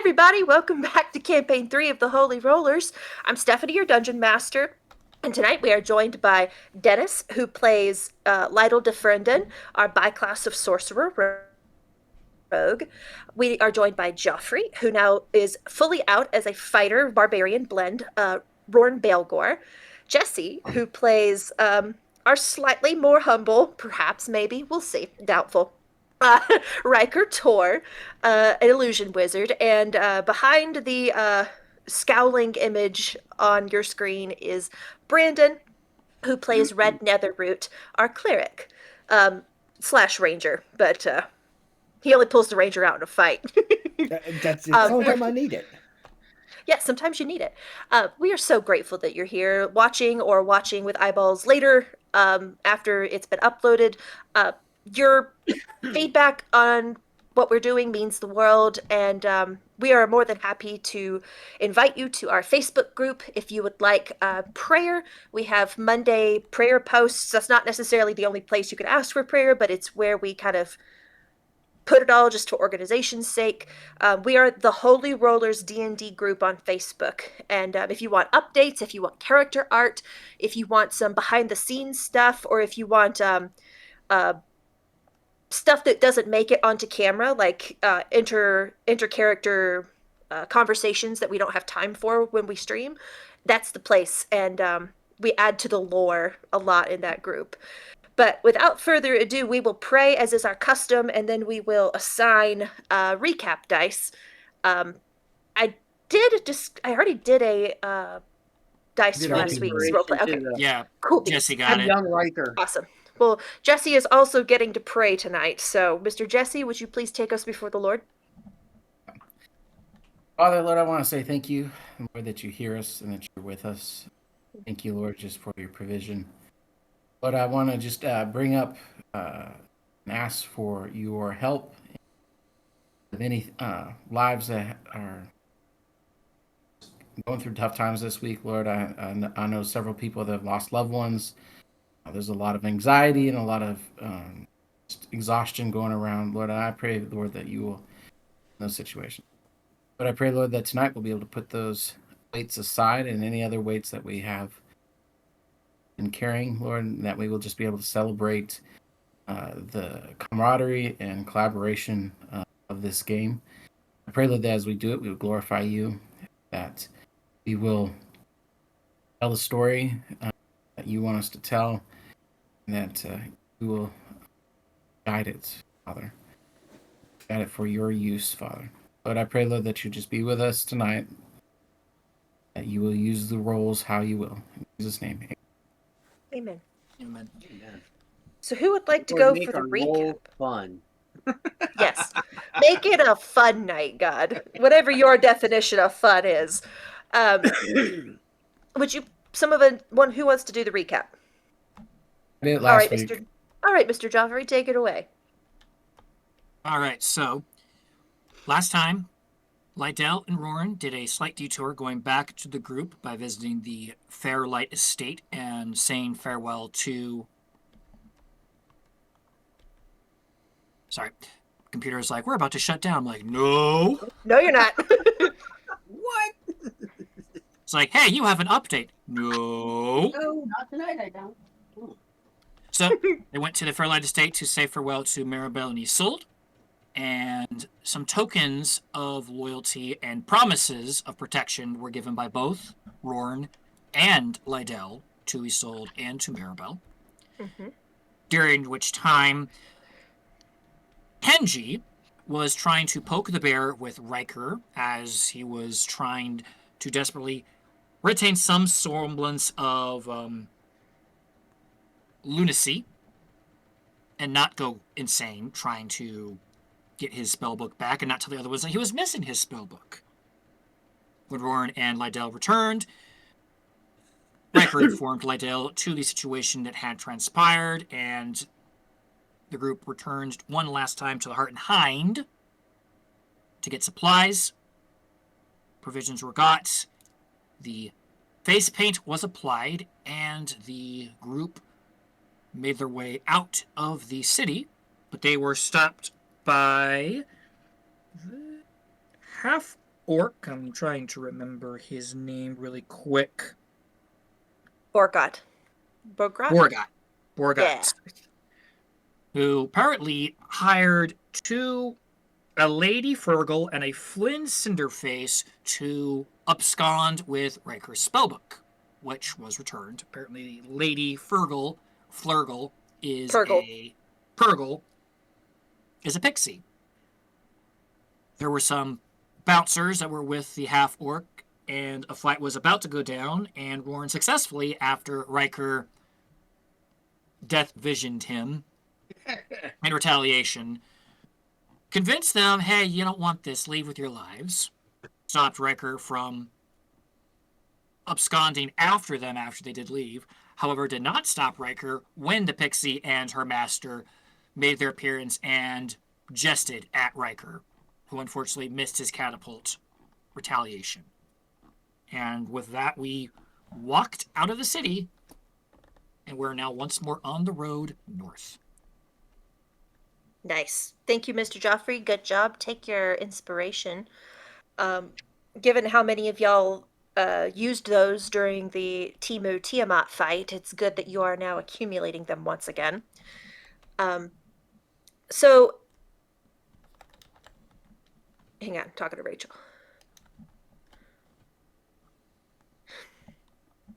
everybody, welcome back to Campaign 3 of the Holy Rollers. I'm Stephanie, your Dungeon Master, and tonight we are joined by Dennis, who plays Lytle Defrenden, our bi-class of Sorcerer Rogue. We are joined by Joffrey, who now is fully out as a fighter barbarian blend, Rorn Baelgor. Jesse, who plays our slightly more humble, perhaps, maybe, we'll see, doubtful, uh, Riker Tor, an illusion wizard, and behind the scowling image on your screen is Brandon, who plays Red Netherroot, our cleric, slash ranger, but he only pulls the ranger out in a fight. That's the only time I need it. Yeah, sometimes you need it. We are so grateful that you're here watching or watching with eyeballs later after it's been uploaded. Your feedback on what we're doing means the world, and we are more than happy to invite you to our Facebook group if you would like prayer. We have Monday prayer posts. That's not necessarily the only place you can ask for prayer, but it's where we kind of put it all just for organization's sake. We are the Holy Rollers D&D group on Facebook, and if you want updates, if you want character art, if you want some behind the scenes stuff, or if you want stuff that doesn't make it onto camera, like inter-character conversations that we don't have time for when we stream, that's the place, and we add to the lore a lot in that group. But without further ado, we will pray as is our custom, and then we will assign recap dice. I already did a dice for last week's roleplay. Okay, Yeah, cool. Jesse got it. Young Riker. Awesome. Well, Jesse is also getting to pray tonight. So, Mr. Jesse, would you please take us before the Lord? Father, Lord, I want to say thank you, Lord, that you hear us and that you're with us. Thank you, Lord, just for your provision. But I want to just bring up and ask for your help with any lives that are going through tough times this week, Lord. I know several people that have lost loved ones. There's a lot of anxiety and a lot of exhaustion going around, Lord. I pray, Lord, that you will in those situations. But I pray, Lord, that tonight we'll be able to put those weights aside and any other weights that we have in carrying, Lord, and that we will just be able to celebrate the camaraderie and collaboration of this game. I pray, Lord, that as we do it, we will glorify you, that we will tell the story that you want us to tell, and that you will guide it, Father. Guide it for your use, Father. Lord, I pray, Lord, that you just be with us tonight, that you will use the roles how you will. In Jesus' name, Amen. Amen. So, who would like to go for the recap? Fun. Yes. Make it a fun night, God. Whatever your definition of fun is. Would you, one who wants to do the recap? I did it last week. All right, Mr. Joffrey, take it away. All right, so last time, Lydell and Roran did a slight detour going back to the group by visiting the Fairlight Estate and saying farewell to... Sorry, computer is like, we're about to shut down. I'm like, no. No, you're not. What? It's like, hey, you have an update. No. No, not tonight, I don't. So they went to the Fairlight Estate to say farewell to Maribel and Isolde, and some tokens of loyalty and promises of protection were given by both Rorn and Lydell to Isolde and to Maribel. Mm-hmm. During which time Kenji was trying to poke the bear with Riker as he was trying to desperately retain some semblance of lunacy and not go insane trying to get his spellbook back and not tell the other ones that he was missing his spellbook. When Rorn and Lydell returned, Riker informed Lydell to the situation that had transpired, and the group returned one last time to the Heart and Hind to get supplies. Provisions were got. The face paint was applied, and the group made their way out of the city, but they were stopped by orc. I'm trying to remember his name really quick. Borgot. Borgrot? Borgot. Borgot. Yeah. Who apparently hired a Lady Fergal and a Flynn Cinderface to abscond with Riker's spellbook, which was returned. Apparently, Lady Flurgle is Purgle is a pixie. There were some bouncers that were with the half orc, and a fight was about to go down, and Warren successfully, after Riker death visioned him in retaliation, convinced them, hey, you don't want this, leave with your lives. Stopped Riker from absconding after them after they did leave. However, did not stop Riker when the Pixie and her master made their appearance and jested at Riker, who unfortunately missed his catapult retaliation. And with that, we walked out of the city, and we're now once more on the road north. Nice. Thank you, Mr. Joffrey. Good job. Take your inspiration. Given how many of y'all used those during the Timu Tiamat fight, it's good that you are now accumulating them once again. So, hang on, I'm talking to Rachel.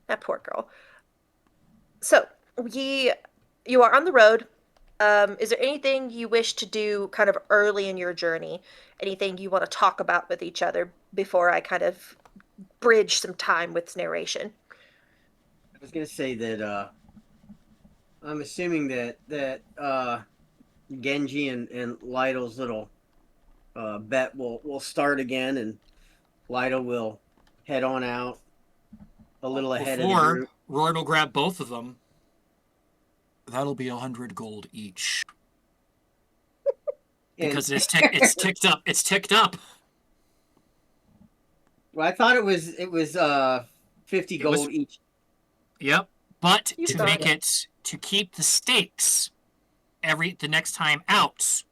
That poor girl. So, you are on the road. Is there anything you wish to do kind of early in your journey? Anything you want to talk about with each other before I kind of bridge some time with narration? I was gonna say that I'm assuming that Genji and Lytle's little bet will start again, and Lytle will head on out a little ahead of the group. Roy will grab both of them. That'll be 100 gold each. Because it's ticked up. It's ticked up. Well, I thought it was 50 gold each. Yep. But You to thought make it. it to keep the stakes the next time out,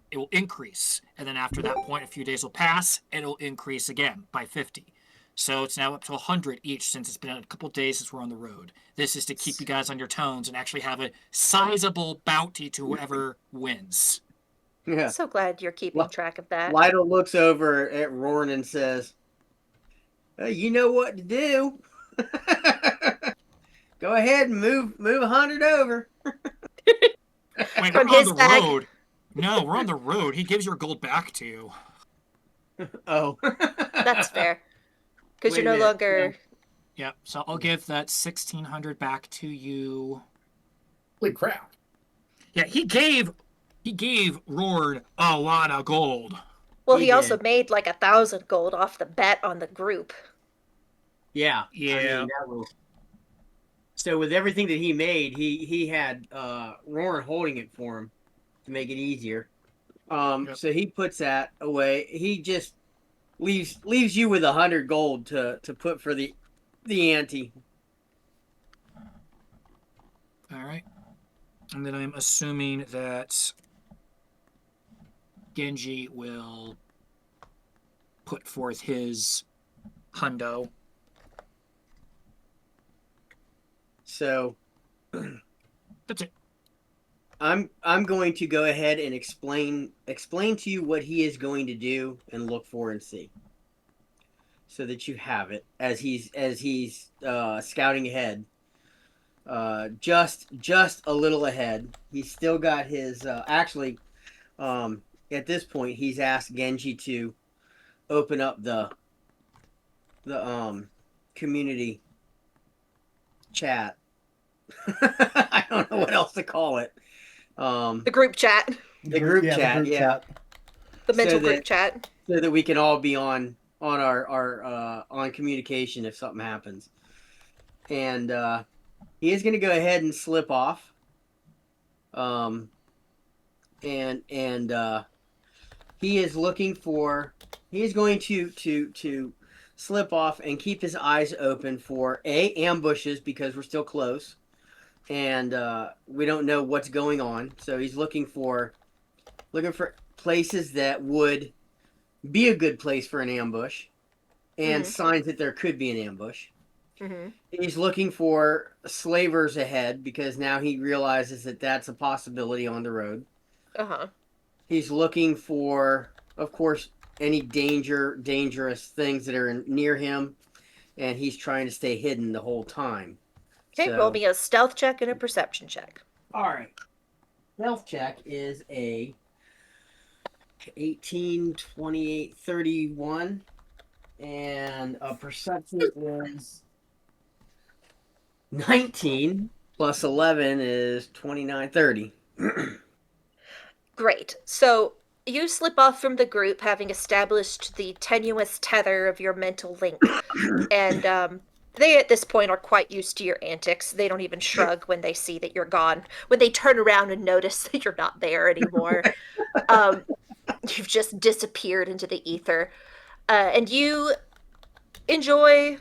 it will increase. And then after that point, a few days will pass, it'll increase again by 50. So it's now up to 100 each since it's been a couple of days since we're on the road. This is to keep you guys on your tones and actually have a sizable bounty to whoever wins. Yeah. So glad you're keeping track of that. Lytle looks over at Rorn and says, you know what to do. Go ahead and move 100 over. Wait, From we're on his the bag. road. No, we're on the road. He gives your gold back to you. Oh. That's fair. Because Wait you're a no minute, longer... Yep, so I'll give that 1,600 back to you. Holy crap. Yeah, he gave Rord a lot of gold. Well, He he also did. made like 1,000 gold off the bet on the group. Yeah. Yeah. I mean, that was... So with everything that he made, he had Rorn holding it for him to make it easier. Yep. So he puts that away. He just leaves you with 100 gold to put for the ante. All right. And then I'm assuming that Genji will put forth his hundo. So That's it. I'm going to go ahead and explain to you what he is going to do and look for and see, so that you have it as he's scouting ahead. Just a little ahead. He's still got his actually. At this point, he's asked Genji to open up the community chat. I don't know what else to call it. The group chat. The group chat, yeah. The mental So group that- chat. So that we can all be on our on communication if something happens. And he is going to go ahead and slip off. And he is looking for. He is going to slip off and keep his eyes open for ambushes, because we're still close, and we don't know what's going on. So he's looking for places that would be a good place for an ambush, and Mhm. signs that there could be an ambush. Mm-hmm. He's looking for slavers ahead because now he realizes that that's a possibility on the road. Uh-huh. He's looking for, of course, any dangerous things that are near him, and he's trying to stay hidden the whole time. Okay, So, roll me a stealth check and a perception check. all right. Stealth check is a 18, 28, 31, and a perception is 19 plus 11 is 29, 30. Great. So you slip off from the group, having established the tenuous tether of your mental link, and they at this point are quite used to your antics. They don't even shrug when they see that you're gone. When they turn around and notice that you're not there anymore, um, you've just disappeared into the ether, and you enjoy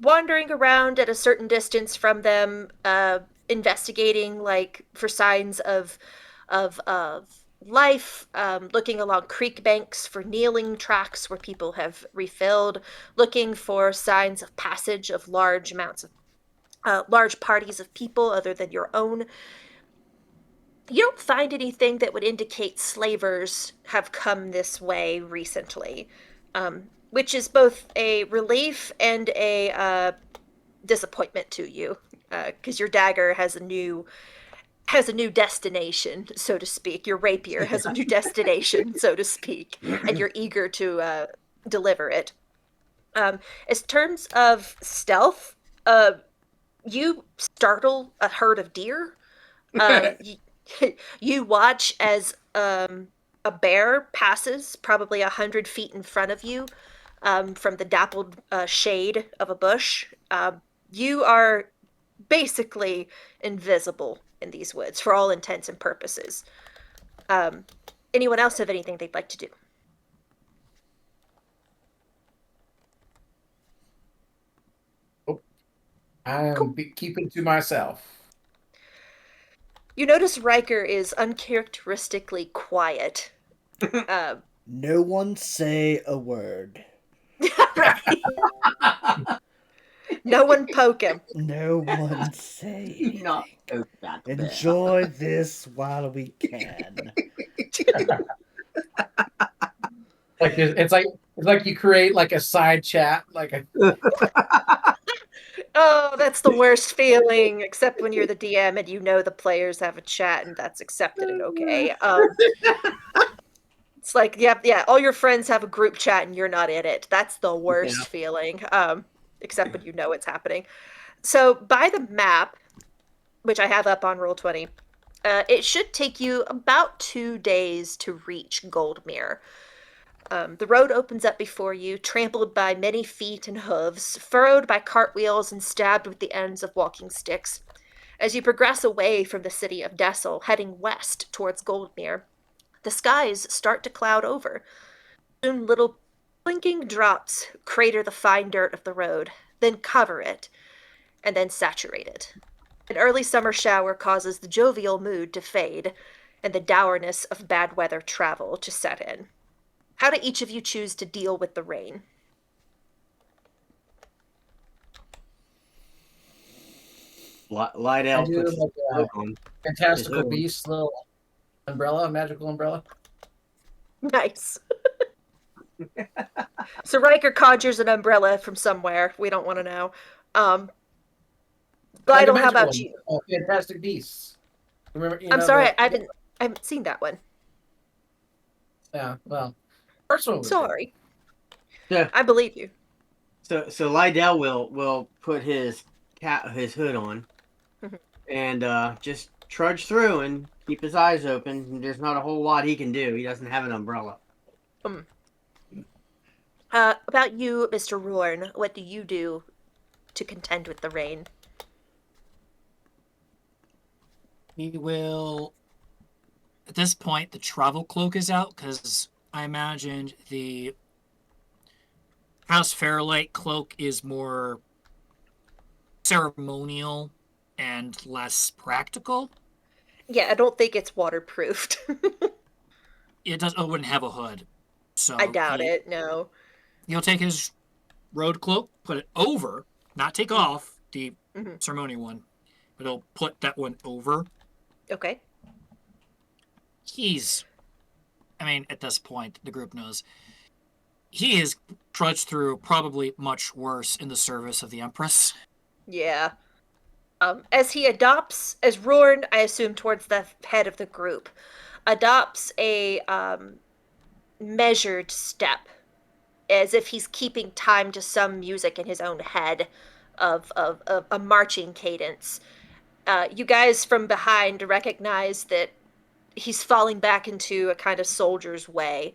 wandering around at a certain distance from them, investigating like for signs of life, looking along creek banks for kneeling tracks where people have refilled, looking for signs of passage of large amounts of large parties of people other than your own. You don't find anything that would indicate slavers have come this way recently, which is both a relief and a disappointment to you, because your dagger has a new destination, so to speak. Your rapier has a new destination, so to speak, and you're eager to deliver it. As terms of stealth, you startle a herd of deer. You watch as a bear passes probably 100 feet in front of you, from the dappled shade of a bush. You are basically invisible in these woods for all intents and purposes. Um, Anyone else have anything they'd like to do? I'm keeping to myself. You notice Riker is uncharacteristically quiet. No one say a word. Right? No one poke him. No one say Not anything. that bad. Enjoy this while we can. It's like you create like a side chat, like a Oh, that's the worst feeling, except when you're the DM and you know the players have a chat and that's accepted and okay. It's like, yeah, all your friends have a group chat and you're not in it. That's the worst feeling, except when you know it's happening. So, by the map, which I have up on Roll20, it should take you about 2 days to reach Goldmere. The road opens up before you, trampled by many feet and hooves, furrowed by cartwheels and stabbed with the ends of walking sticks. As you progress away from the city of Dessel, heading west towards Goldmere, the skies start to cloud over. Soon little blinking drops crater the fine dirt of the road, then cover it, and then saturate it. An early summer shower causes the jovial mood to fade, and the dourness of bad weather travel to set in. How do each of you choose to deal with the rain? Lydell I do puts his like cloak on. fantastical His beast little umbrella, magical umbrella. Nice. So Riker conjures an umbrella from somewhere. We don't want to know. Like a Glidel, how about magical you? Fantastic beasts. Remember? I'm sorry, I haven't seen that one. Yeah. Well, first one was good. Sorry. Yeah. I believe you. So Lydell will put his hood on, Mhm. and just trudge through and keep his eyes open. There's not a whole lot he can do. He doesn't have an umbrella. About you, Mr. Rorn, what do you do to contend with the rain? We will. At this point, the travel cloak is out because I imagined the House Fairlight cloak is more ceremonial and less practical. Yeah, I don't think it's waterproofed. It wouldn't have a hood, So I doubt it. No. He'll take his road cloak, put it over, not take off the Mhm. ceremonial one, but he'll put that one over. Okay. At this point, the group knows he has trudged through probably much worse in the service of the Empress. Yeah. As Rorn, I assume towards the head of the group, adopts a measured step, as if he's keeping time to some music in his own head of a marching cadence. You guys from behind recognize that he's falling back into a kind of soldier's way,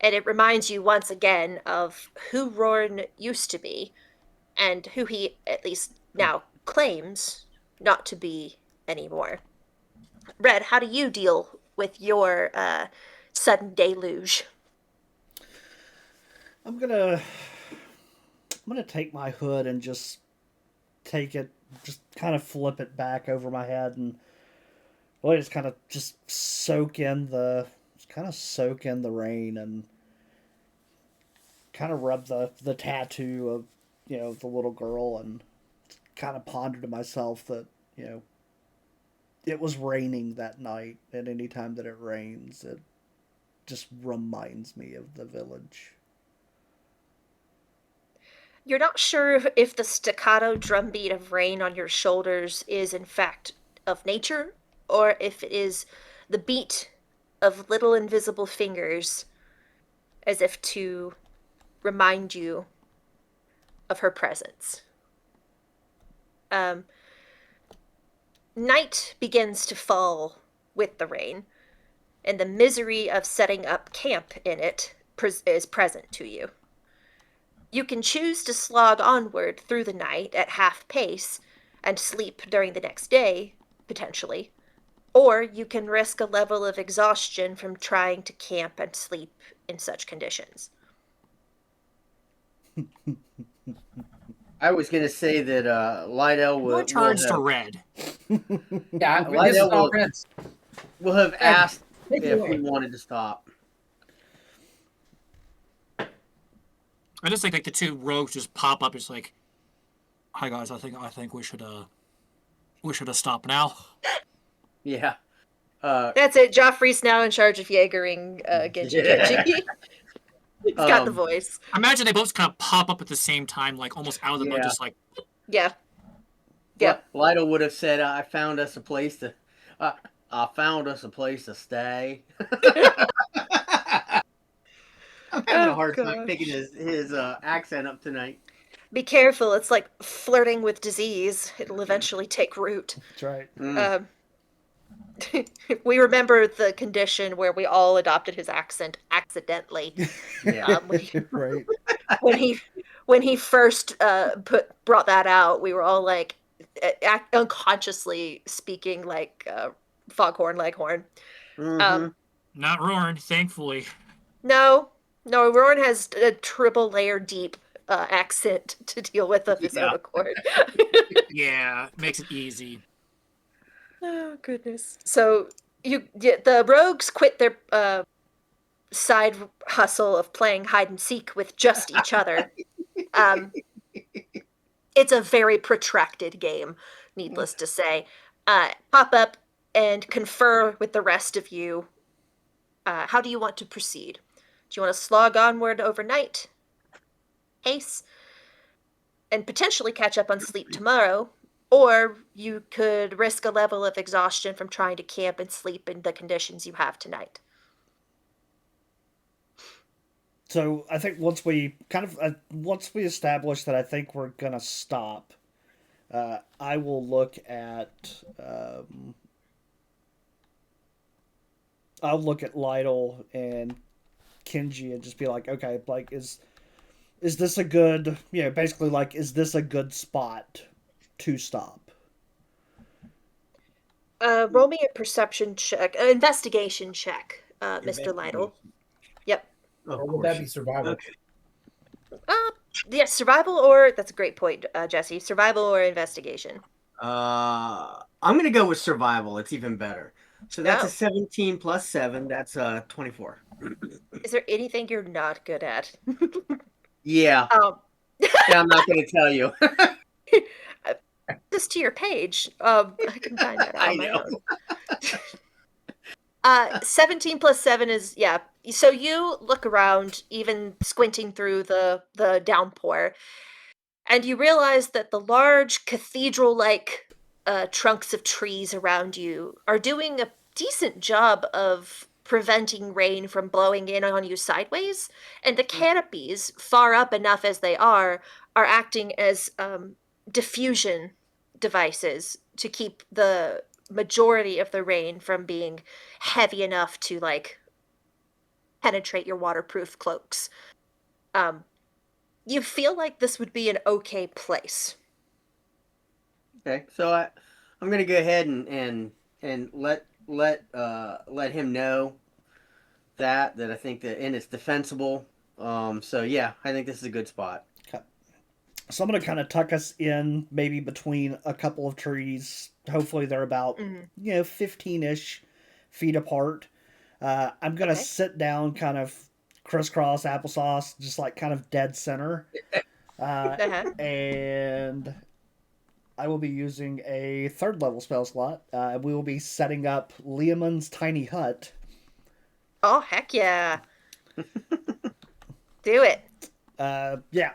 and it reminds you once again of who Rorn used to be, and who he at least now claims not to be anymore. Red, how do you deal with your sudden deluge? I'm gonna take my hood and just kind of flip it back over my head and really just kind of soak in the rain and kind of rub the tattoo of the little girl and kind of ponder to myself that it was raining that night, and any time that it rains, it just reminds me of the village. You're not sure if the staccato drumbeat of rain on your shoulders is in fact of nature, or if it is the beat of little invisible fingers, as if to remind you of her presence. Night begins to fall with the rain, and the misery of setting up camp in it is present to you. You can choose to slog onward through the night at half pace and sleep during the next day, potentially, or you can risk a level of exhaustion from trying to camp and sleep in such conditions. I was going to say that Lydell More will turns to have, red. Yeah, Why this is don't all we- Red's. will have asked Take it if away. we wanted to stop. I just think like the two rogues just pop up. It's like, hi guys, I think we should stop now. Yeah. That's it. Joffrey's now in charge of Jaegering Genji Kenji. He's got the Um, voice. I imagine they both kind of pop up at the same time, like almost out of the mud, Yeah. just like Yeah. Yep. Lydell would have said, I found us a place to stay. I'm having a Oh, hard time gosh. picking his accent up tonight. Be careful. It's like flirting with disease. It'll eventually take root. That's right. Mm. We remember the condition where we all adopted his accent accidentally. Yeah. Right. When he first brought that out, we were all like unconsciously speaking like Foghorn Leghorn. Mhm. not roaring, thankfully. No, Roran has a triple layer deep accent to deal with of his own Yeah. accord. Yeah, makes it easy. Oh goodness! So the rogues quit their side hustle of playing hide and seek with just each other. It's a very protracted game, needless to say. Pop up and confer with the rest of you. How do you want to proceed? Do you want to slog onward overnight, haste, and potentially catch up on sleep tomorrow? Or you could risk a level of exhaustion from trying to camp and sleep in the conditions you have tonight. So I think once we establish that I think we're gonna stop, I will look at I'll look at Lytle and Kenji and just be like, okay, like is this a good, basically like, is this a good spot to stop? Roll me a perception check, an investigation check, Mr. Lytle. Yep. Of Or would course. that be survival? Okay. Yes, survival or that's a great point, Jesse. Survival or investigation. I'm gonna go with survival. It's even better. So that's No. a 17 plus 7. That's 24. Is there anything you're not good at? Yeah, um, I'm not going to tell you. this to your page. I can find that out I on my know. own. 17 plus 7 is, yeah. So you look around, even squinting through the downpour, and you realize that the large cathedral-like trunks of trees around you are doing a decent job of preventing rain from blowing in on you sideways, and the canopies, far up enough as they are acting as diffusion devices to keep the majority of the rain from being heavy enough to like penetrate your waterproof cloaks. Um, you feel like this would be an okay place. Okay, so I'm going to go ahead and let him know that I think that, and it's defensible. So yeah, I think this is a good spot. Okay. So I'm going to kind of tuck us in maybe between a couple of trees. Hopefully they're about, Mhm. 15-ish feet apart. I'm going to Okay. sit down kind of crisscross applesauce, just like kind of dead center. Uh-huh. And I will be using a third level spell slot. We will be setting up Leomund's tiny hut. Oh, heck yeah. Do it.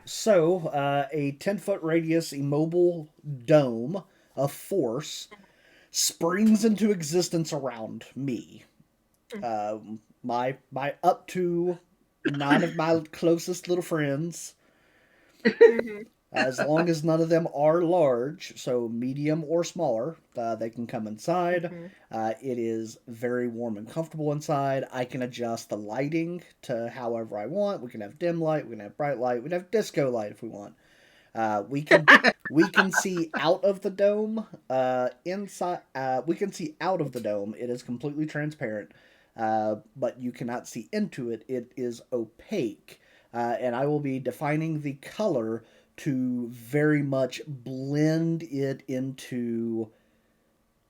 So a 10-foot radius immobile dome of force springs into existence around me. My up to 9 of my closest little friends, Mhm. as long as none of them are large, so medium or smaller, they can come inside. Mhm. It is very warm and comfortable inside. I can adjust the lighting to however I want. We can have dim light, we can have bright light, we can have disco light if we want. We can see out of the dome. Inside, we can see out of the dome. It is completely transparent, but you cannot see into it. It is opaque, and I will be defining the color to very much blend it into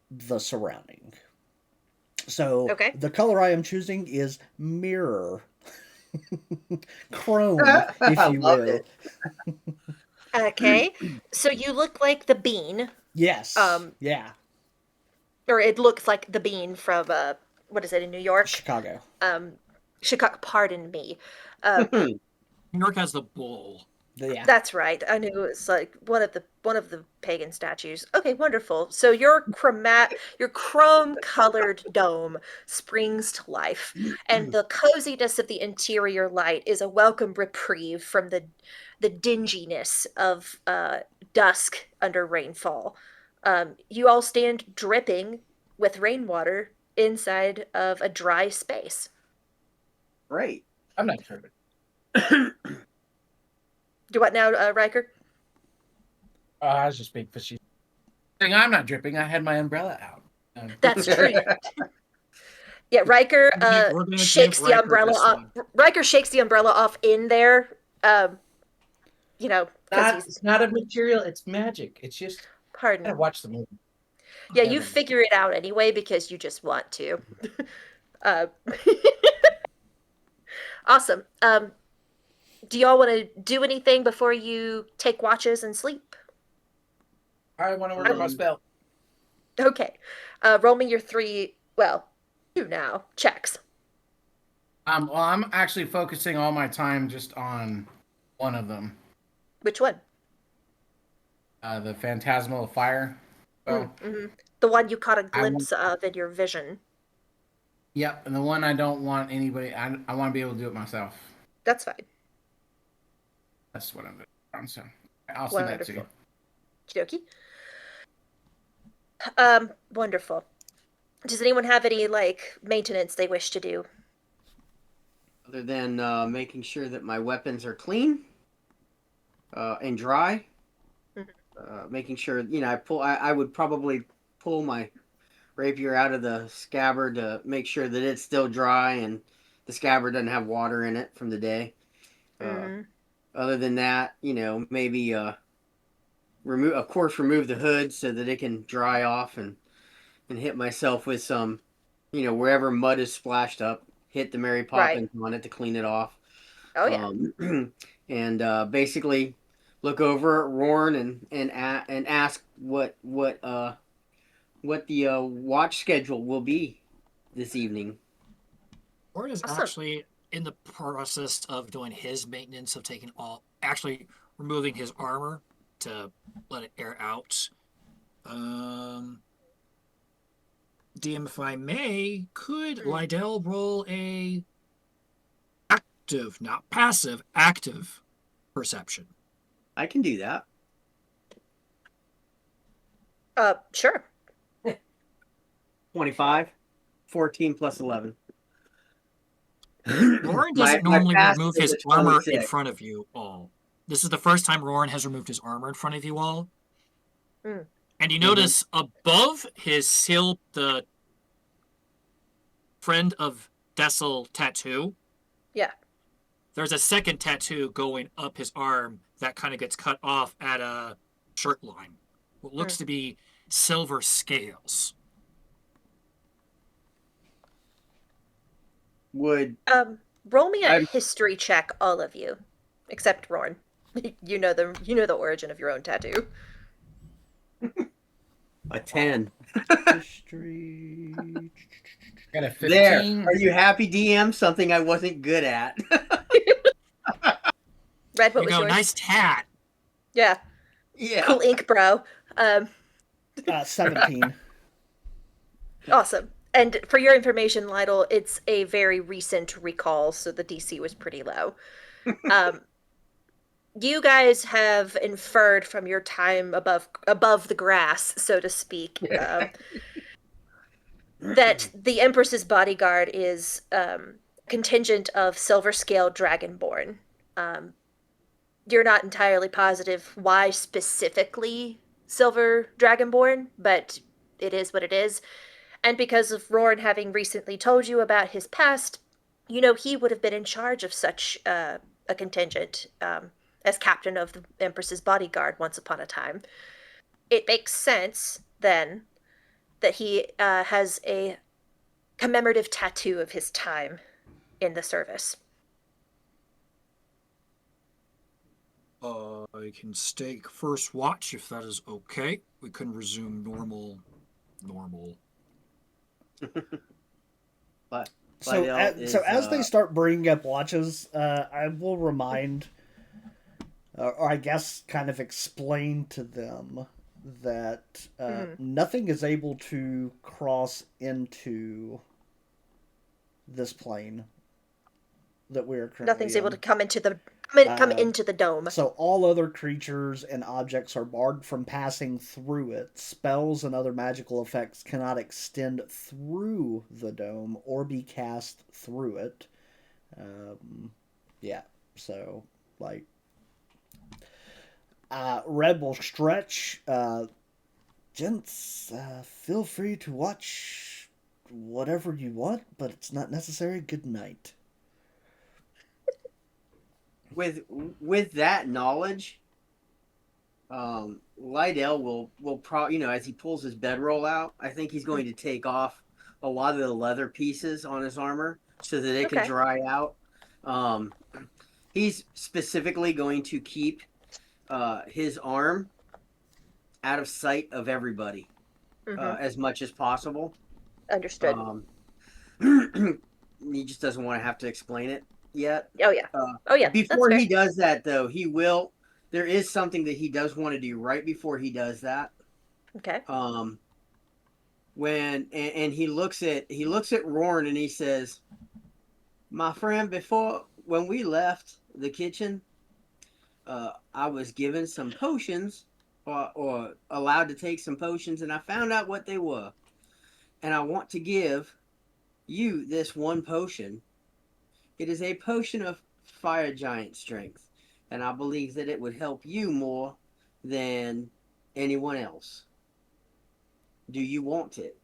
the surrounding. So Okay. the color I am choosing is mirror, chrome, if I you love will. it. Okay. So you look like the bean, Yes, um, yeah, or it looks like the bean from what is it in New York? Chicago. Um, Chicago. Pardon me. Uh, New York has the bull. Yeah. That's right. I knew it was like one of the pagan statues. Okay, wonderful. So your chrome colored dome springs to life, and the coziness of the interior light is a welcome reprieve from the dinginess of dusk under rainfall. You all stand dripping with rainwater inside of a dry space. Great. I'm not sure. Do what now, Riker? I was just being facetious. I'm not dripping. I had my umbrella out. That's true. Yeah, Riker We're gonna shakes give the Riker umbrella this off. one. Riker shakes the umbrella off in there. Because he's It's not a material. It's magic. It's just I pardon. gotta watch the movie. Yeah, you Never mind. figure it out anyway because you just want to. uh, awesome. Do y'all want to do anything before you take watches and sleep? I want to work on my spell. Okay. Roll me your two now checks. Well, I'm actually focusing all my time just on one of them. Which one? The Phantasmal Fire. Well, Mm-hmm. The one you caught a I want, glimpse of in your vision. yep, and the one I don't want anybody. I want to be able to do it myself. That's fine. That's what I'm doing. So I'll see that too. Wonderful. Okie dokie. Wonderful. Does anyone have any like maintenance they wish to do? Other than making sure that my weapons are clean and dry, making sure I would probably pull my rapier out of the scabbard to make sure that it's still dry and the scabbard doesn't have water in it from the day. Other than that, maybe remove the hood so that it can dry off and hit myself with some wherever mud is splashed up, hit the Mary Right. Poppins on it to clean it off. Oh yeah. And basically look over at Rorn and ask what the watch schedule will be this evening. Warren is Awesome. actually in the process of doing his maintenance of actually removing his armor to let it air out. DM, if I may, could Lydell roll a active, not passive, active perception? I can do that. Sure. 25, 14 plus 11. Roran doesn't My normally passive remove is his a armor in 26. front of you all. This is the first time Roran has removed his armor in front of you all. Mm. And you notice above his seal, the Friend of Dessel tattoo, Yeah. there's a second tattoo going up his arm that kind of gets cut off at a shirt line. What looks to be silver scales. Would Roll me a I'm- history check, all of you, except Rorn. You know the origin of your own tattoo. a 10. History. Got a 15. There. Are you happy, DM? Something I wasn't good at. Red, what There you was go, yours? nice tat. Yeah. Yeah. Cool ink, bro. 17. Awesome. And for your information, Lytle, it's a very recent recall, so the DC was pretty low. You guys have inferred from your time above the grass, so to speak, that the Empress's bodyguard is contingent of silver scale dragonborn. You're not entirely positive why specifically silver dragonborn, but it is what it is. And because of Rorn having recently told you about his past, you know he would have been in charge of such a contingent as captain of the Empress's bodyguard once upon a time. It makes sense, then, that he has a commemorative tattoo of his time in the service. I can stake first watch if that is okay. We can resume normal. But So, Lydell so is, as they start bringing up watches, I will remind, or I guess kind of explain to them that nothing is able to cross into this plane that we are currently Nothing's able in. to come into the dome. So all other creatures and objects are barred from passing through it. Spells and other magical effects cannot extend through the dome or be cast through it. Yeah, so, like... Red will stretch. Gents, feel free to watch whatever you want, but it's not necessary. Good night. with that knowledge, Lydell will probably, as he pulls his bedroll out, I think he's going to take off a lot of the leather pieces on his armor so that it can Okay. dry out. He's specifically going to keep his arm out of sight of everybody as much as possible. Understood. He just doesn't want to have to explain it yet. Oh yeah. Before that's he fair. does that, though, there is something that he does want to do right before he does that. Okay. When he looks at Rorn and he says, "My friend, when we left the kitchen, I was given some potions, or allowed to take some potions, and I found out what they were, and I want to give you this one potion. It is a potion of fire giant strength, and I believe that it would help you more than anyone else. Do you want it?"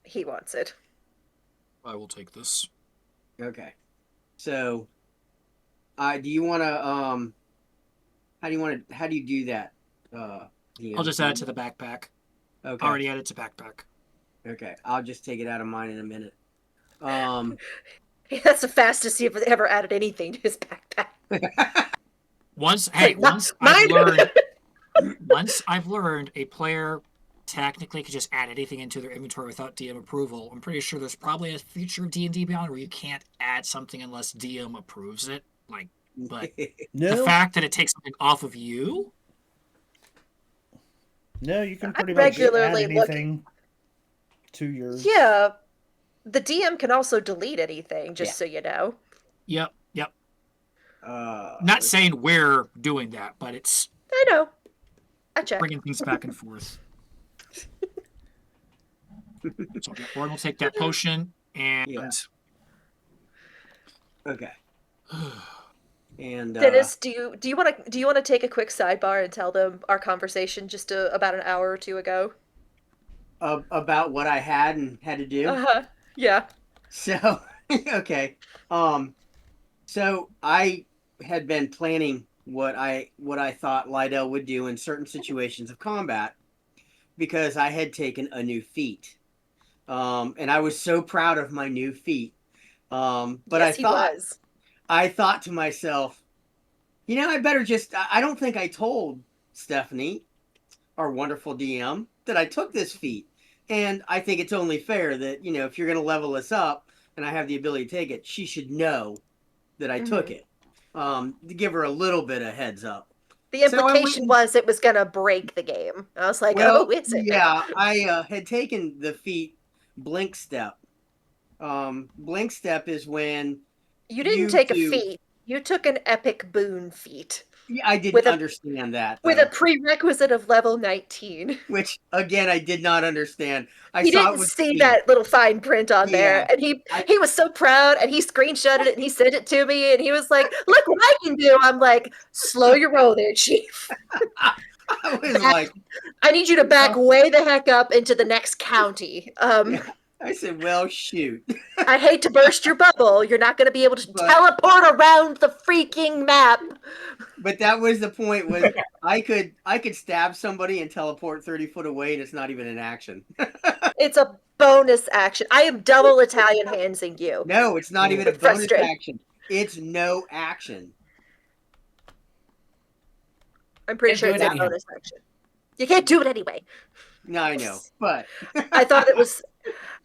He wants it. I will take this. Okay. So, do you want to how do you do that? I'll just add it to the backpack. Okay. Already added to backpack. Okay. I'll just take it out of mine in a minute. That's the fastest he's ever added anything to his backpack. Once Like, once mine. I've learned a player technically could just add anything into their inventory without DM approval. I'm pretty sure there's probably a feature of D&D Beyond where you can't add something unless DM approves it. Like, but the No, fact that it takes something off of you, no, you can I pretty much add regularly look. anything to yours. Yeah, the DM can also delete anything, just Yeah. so you know. yep. Not Not saying we're doing that, but it's I know. I check. bringing things back and forth. So yeah, Lauren will take that potion and Yeah. Okay. And Dennis, do you want to take a quick sidebar and tell them our conversation just about an hour or two ago? about what I had and had to do. Yeah. So okay. So I had been planning what I thought Lydell would do in certain situations of combat because I had taken a new feat. And I was so proud of my new feat. But Yes, I thought to myself, I better just I don't think I told Stephanie, our wonderful DM, that I took this feat. And I think it's only fair that, if you're going to level us up and I have the ability to take it, she should know that I took it. To give her a little bit of heads up. The implication was it was going to break the game. I was like, oh, is it? Yeah, I had taken the feat Blink Step. Blink Step is when you didn't take a feat. You took an epic boon feat. Yeah, I didn't understand that. With a prerequisite of level 19. Which, again, I did not understand. He didn't see that little fine print on there. And he was so proud, and he screenshotted it, and he sent it to me, and he was like, look what I can do. I'm like, slow your roll there, Chief. I was like... I need you to back way the heck up into the next county. I said, well, shoot. I hate to burst your bubble. You're not going to be able to teleport around the freaking map. But that was the point, was I could stab somebody and teleport 30 foot away, and it's not even an action. It's a bonus action. I am double Italian handsing you. No, it's not even a bonus action. It's no action. I'm pretty sure it's a bonus action. You can't do it anyway. No, I know, but I thought it was...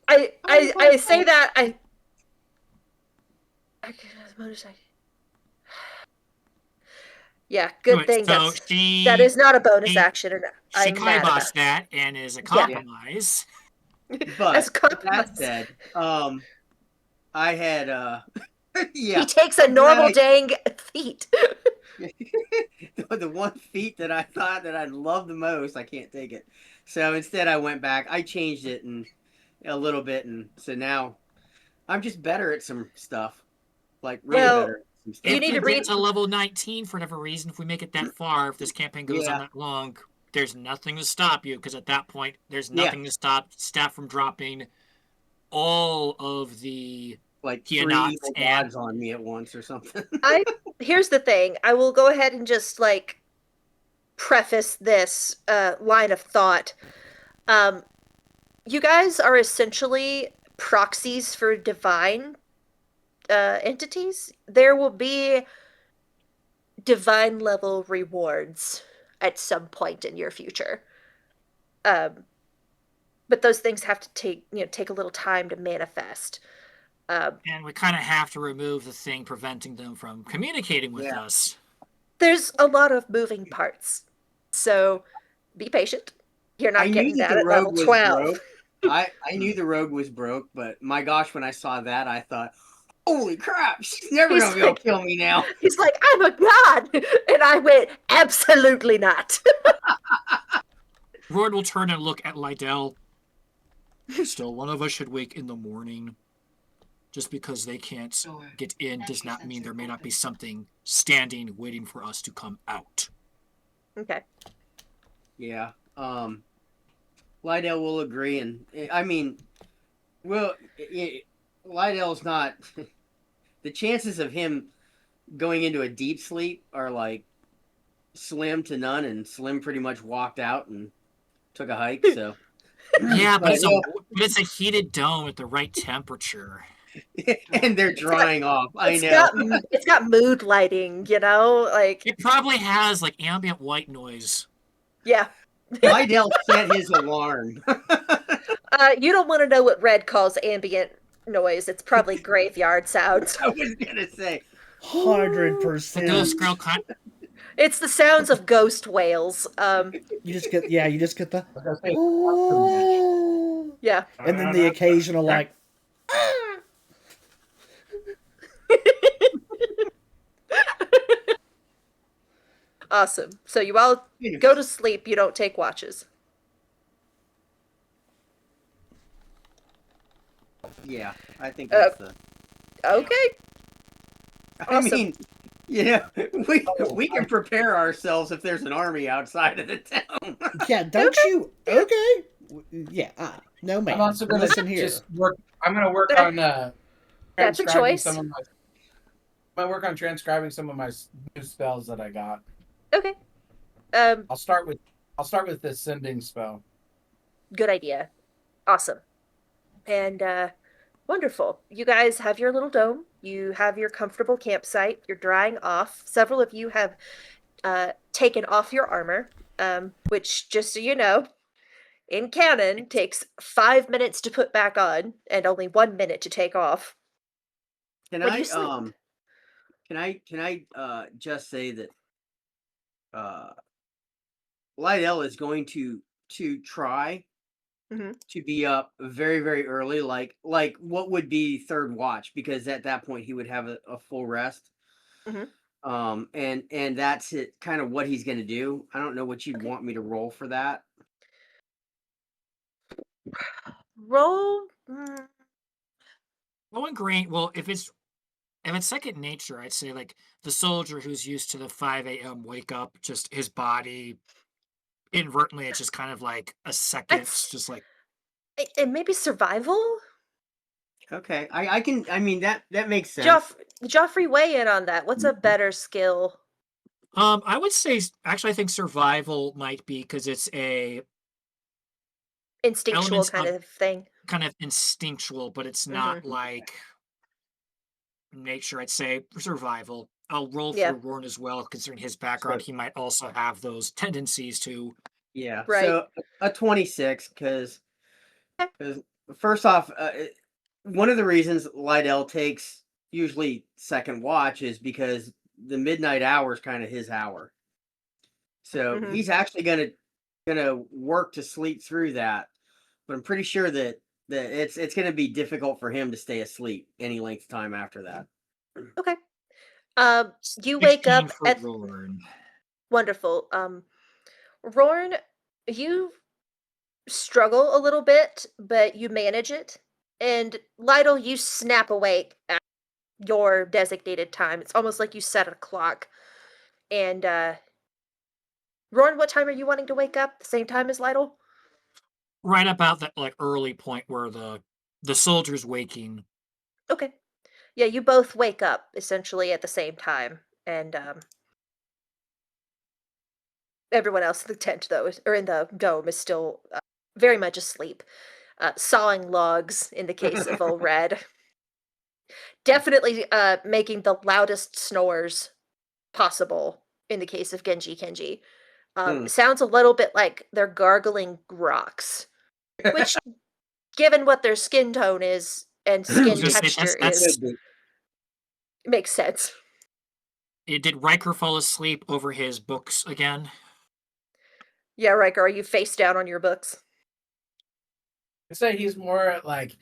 I say that I yeah, good thing that is not a bonus action. And she kibossed that and is a compromise. But that said, I had he takes a normal dang feat. The one feat that I thought that I'd love the most, I can't take it. So instead I went back, I changed it and a little bit, and so now I'm just better at some stuff, like really better at some stuff. You need to reach to level 19 for whatever reason. If we make it that far, if this campaign goes on that long, there's nothing to stop you, because at that point there's nothing to stop staff from dropping all of the like 3 evil gods on me at once or something. Here's the thing. I will go ahead and just preface this line of thought. You guys are essentially proxies for divine entities. There will be divine level rewards at some point in your future. But those things have to take a little time to manifest. And we kind of have to remove the thing preventing them from communicating with us. There's a lot of moving parts. So be patient. You're not getting that at level 12. I knew the rogue was broke, but my gosh, when I saw that, I thought, holy crap, she's never going to be able to kill me now. He's like, I'm a god. And I went, absolutely not. Royd will turn and look at Lydell. Still, one of us should wake in the morning. Just because they can't get in does not mean there may not be something standing waiting for us to come out. Okay. Yeah. Lydell will agree, and I mean, Lydell's not... the chances of him going into a deep sleep are slim to none, and Slim pretty much walked out and took a hike. So Yeah, but But it's a heated dome at the right temperature. and they're drying off. I It's know. it's got mood lighting, you know, like It probably has like ambient white noise. yeah. Lydell set his alarm. You don't want to know what Red calls ambient noise. It's probably graveyard sounds. I was gonna say 100%. The ghost girl It's the sounds of ghost whales. You just get the I was gonna say, oh, Yeah. and then the occasional like Awesome. So you all go to sleep. You don't take watches. yeah, I think that's the. Okay. I awesome. mean, we can prepare ourselves if there's an army outside of the town. yeah. Don't you? Okay. Yeah. No, man. I'm also gonna Listen here. just work. I'm gonna work That- on That's a transcribing choice. some of my. I'm gonna work on transcribing some of my new spells that I got. Okay. I'll start with the sending spell. Good idea. Awesome. And wonderful. You guys have your little dome. You have your comfortable campsite. You're drying off. Several of you have taken off your armor, which, just so you know, in canon takes 5 minutes to put back on and only 1 minute to take off. Can When I you sleep. can I just say that Lydell is going to try Mhm. to be up very very early, like what would be third watch, because at that point he would have a full rest. Mhm. And that's it, kind of what he's going to do. I don't know what you'd Okay. want me to roll for that. Roll. Going green. Well, if it's second nature, I'd say like the soldier who's used to the 5 a.m. wake up, just his body inadvertently, it's just kind of like a second, That's- just like And maybe survival? Okay, I can. I mean that makes sense. Joffrey, weigh in on that. What's a better skill? I would say actually I think survival might be because it's a Instinctual Elements kind of- of thing. kind of instinctual, but it's not like nature. I'd say survival. I'll roll Yeah. for Rorn as well, considering his background. He might also have those tendencies to. Yeah. Right. So a 26, because Okay. first off, one of the reasons Lydell takes usually second watch is because the midnight hour is kind of his hour. So Mhm. he's actually gonna work to sleep through that, but I'm pretty sure that it's gonna be difficult for him to stay asleep any length of time after that. Okay. You wake 16 up for at Rorn. wonderful. Rorn, you struggle a little bit, but you manage it. And Lytle, you snap awake at your designated time. It's almost like you set a clock. And Rorn, what time are you wanting to wake up? The same time as Lytle? Right about that like early point where the soldier's waking. Okay. Yeah, you both wake up essentially at the same time. And everyone else in the tent, though, or in the dome, is still very much asleep, sawing logs in the case of Old Red. Definitely making the loudest snores possible in the case of Genji Kenji. Sounds a little bit like they're gargling rocks, which, given what their skin tone is and I skin was gonna say, texture that's- is, makes sense. Did Riker fall asleep over his books again? Yeah, Riker, are you face down on your books? I say he's more like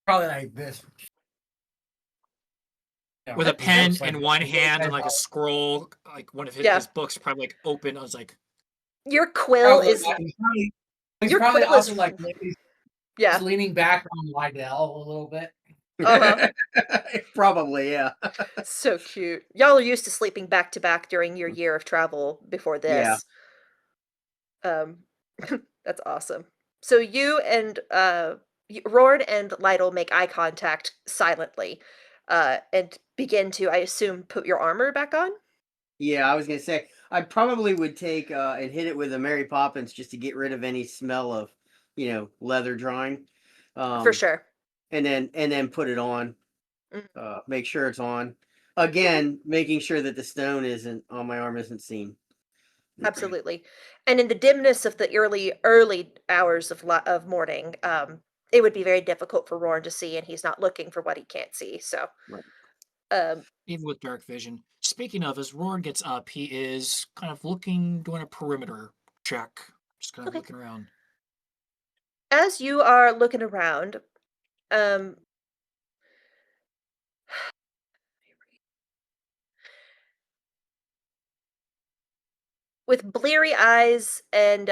probably like this. You know, With a his pen books, like, in one his hand and head like a out. scroll, like one of his, Yeah. his books probably like open. I was like, Your quill Probably is not. He's your probably quill is- also like he's yeah. leaning back on Lydell a little bit. Uh-huh. Probably, yeah. So cute. Y'all are used to sleeping back to back during your year of travel before this. That's awesome. So you and Rorn and Lytle make eye contact silently, and begin to, I assume, put your armor back on. Yeah, I was gonna say I probably would take and hit it with a Mary Poppins just to get rid of any smell of, leather drawing. For Um, sure. and then put it on. Mm. Make sure it's on. Again, making sure that the stone isn't on my arm isn't seen. Absolutely. And in the dimness of the early hours of morning, it would be very difficult for Roran to see, and he's not looking for what he can't see. So, Right. um, Even with dark vision. Speaking of, as Roran gets up, he is kind of looking, doing a perimeter check, just kind of okay. looking around. As you are looking around, um, with bleary eyes and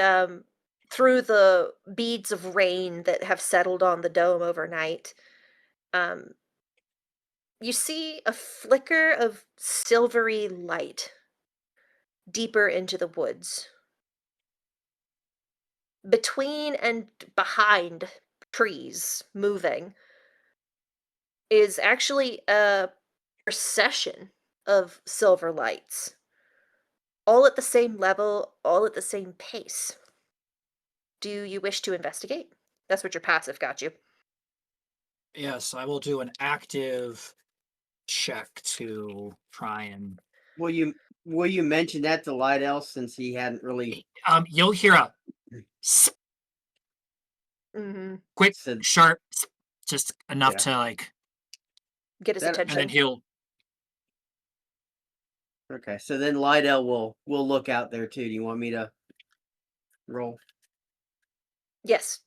through the beads of rain that have settled on the dome overnight, um, you see a flicker of silvery light deeper into the woods. Between and behind trees moving is actually a procession of silver lights, all at the same level, all at the same pace. Do you wish to investigate? That's what your passive got you. Yes, I will do an active check to try and. Will you mention that to Lydell since he hadn't really You'll hear a s- Hmm. quick, said sharp, just enough yeah. to like, Get his That and then attention. he'll. Okay, so then Lydell will look out there too. Do you want me to roll? Yes.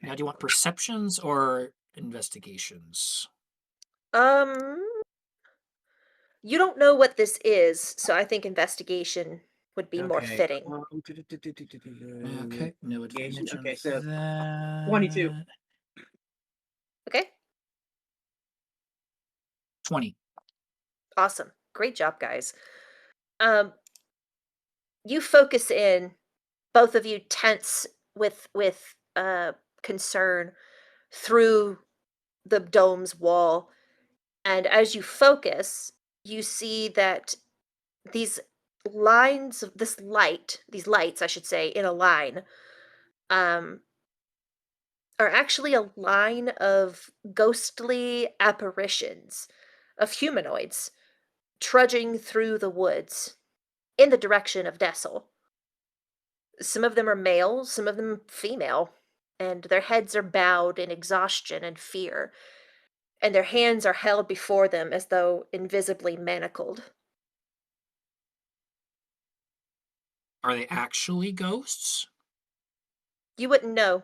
Now, do you want perceptions or investigations? Um, you don't know what this is, so I think investigation would be more Okay. fitting. Okay. No Investigation. advantage on Okay, so that. 22. Okay? 20. Awesome. Great job, guys. Um, you focus in, both of you tense with concern through the dome's wall, and as you focus, you see that these lines of this light, these lights, I should say, in a line, um, are actually a line of ghostly apparitions of humanoids trudging through the woods in the direction of Dessel. Some of them are male, some of them female, and their heads are bowed in exhaustion and fear, and their hands are held before them as though invisibly manacled. Are they actually ghosts? You wouldn't know.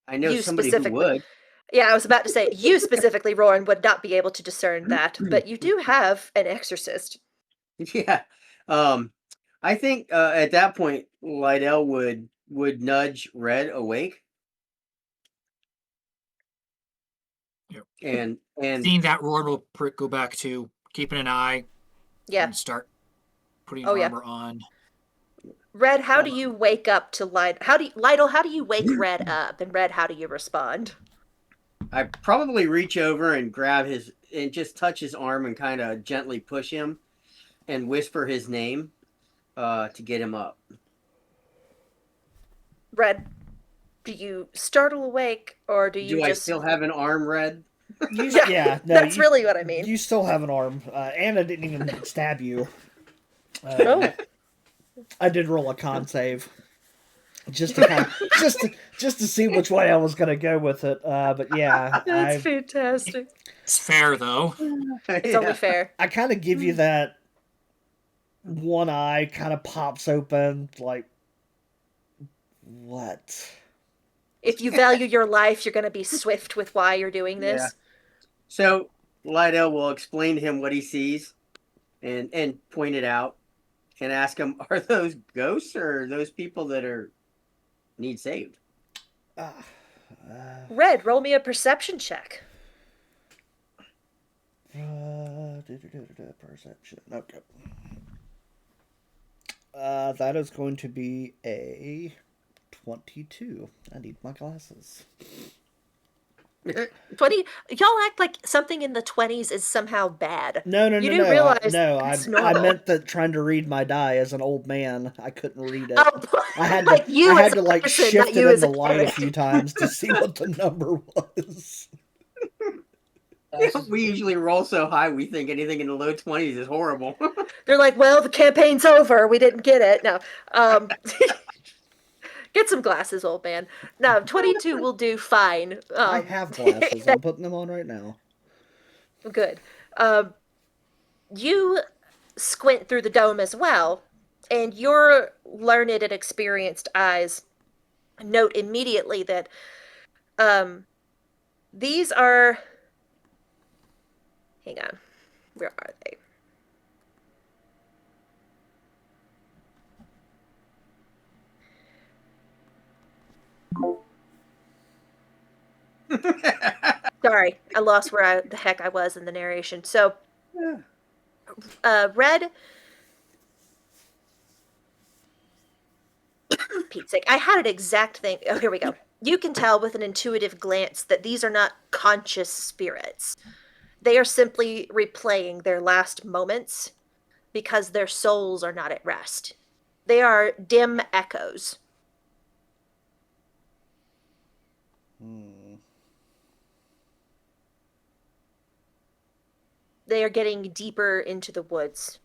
I know You somebody who specifically. would. Yeah, I was about to say, you specifically, Roran, would not be able to discern that, but you do have an exorcist. Yeah. Um, I think at that point Lydell would nudge Red awake Yep. and Seeing that, Roar will go back to keeping an eye Yeah. and start putting Oh, yeah. armor on. Red, how do you wake up to Lydell? Lydell, how do you wake Red up? And Red, how do you respond? I probably reach over and grab his and just touch his arm and kind of gently push him and whisper his name to get him up. Red, do you startle awake, or do you Do I just... still have an arm, Red? Yeah, no, That's really what I mean. You still have an arm. Anna didn't even stab you. Oh. I did roll a con save, just to kind of, just to see which way I was gonna go with it. But yeah, That's fantastic. It's fair, though. It's only fair. I kind of give you that one eye kind of pops open, like, what? If you value your life, you're going to be swift with why you're doing this. Yeah. So Lydell will explain to him what he sees and point it out and ask him, are those ghosts or those people that need saved? Red, roll me a perception check. Perception. Okay. That is going to be a 22. I need my glasses. 20. Y'all act like something in the 20s is somehow bad. No, no, You no, do no. realize No, it's I normal. meant that trying to read my die as an old man, I couldn't read it. Oh, I had like to, you I as had a to like person, not shift it you as into a light a character. few times to see what the number was. We usually roll so high we think anything in the low 20s is horrible. They're like, well, the campaign's over. We didn't get it. No. Get some glasses, old man. No, 22 will do fine. I have glasses. I'm putting them on right now. Good. You squint through the dome as well, and your learned and experienced eyes note immediately that these are. Hang on. Where are they? Sorry, I lost where the heck I was in the narration. So, Red. Pete's sake, I had an exact thing. Oh, here we go. You can tell with an intuitive glance that these are not conscious spirits. They are simply replaying their last moments because their souls are not at rest. They are dim echoes. They are getting deeper into the woods.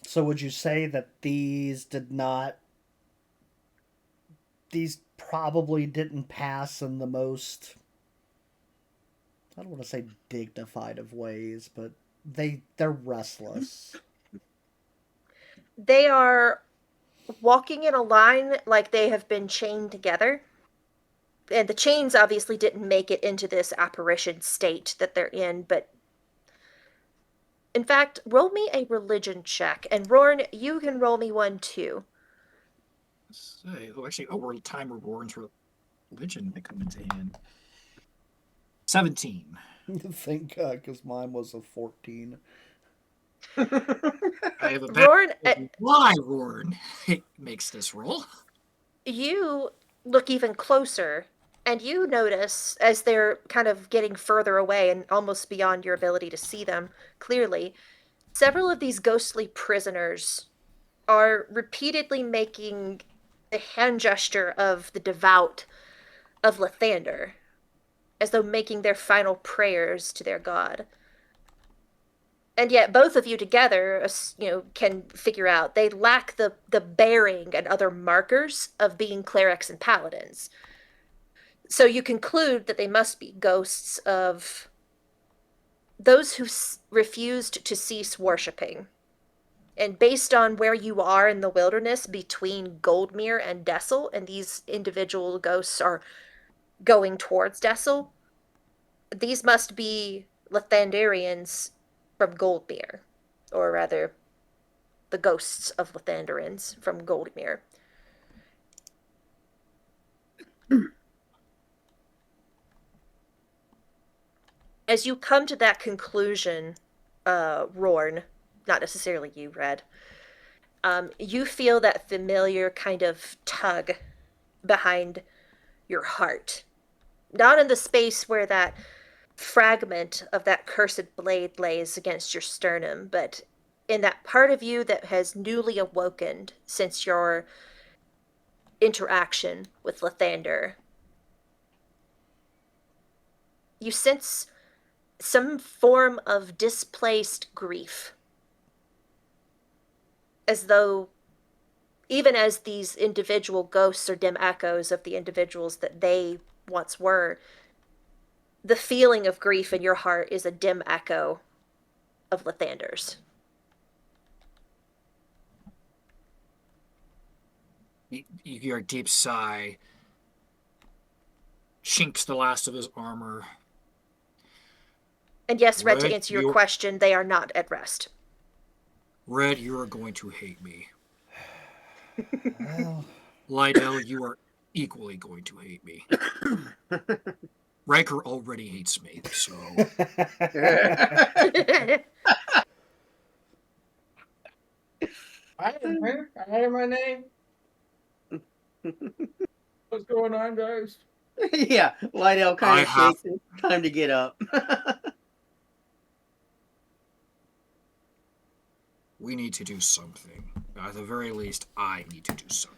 So would you say that these probably didn't pass in the most, I don't want to say dignified of ways, but they're restless. They are walking in a line like they have been chained together. And the chains obviously didn't make it into this apparition state that they're in, but in fact, roll me a religion check. And Rorn, you can roll me one too. Actually, we're time rewards for religion that come into hand. 17. Thank God, because mine was a 14. I have a Rorn, why Rorn makes this roll. you look even closer and you notice as they're kind of getting further away and almost beyond your ability to see them clearly, several of these ghostly prisoners are repeatedly making the hand gesture of the devout of Lathander, as though making their final prayers to their god. And yet both of you together, can figure out they lack the bearing and other markers of being clerics and paladins. So you conclude that they must be ghosts of those who refused to cease worshipping. And based on where you are in the wilderness between Goldmere and Dessel, and these individual ghosts are going towards Dessel, these must be Lathanderians from Goldmere, or rather, the ghosts of Lathanderians from Goldmere. As you come to that conclusion, Rorn, not necessarily you, Red, you feel that familiar kind of tug behind your heart. Not in the space where that fragment of that cursed blade lays against your sternum, but in that part of you that has newly awoken since your interaction with Lathander. You sense some form of displaced grief. As though, even as these individual ghosts are dim echoes of the individuals that they once were, the feeling of grief in your heart is a dim echo of Lathander's. You hear a deep sigh. Chinks the last of his armor. And yes, Red, to Red, answer your question, they are not at rest. Red, you are going to hate me. Well, Lydell, you are equally going to hate me. Riker already hates me, so... I am here. I have my name. What's going on, guys? Yeah, Lydell I kind of have- shakes. It's time to get up. We need to do something. At the very least, I need to do something.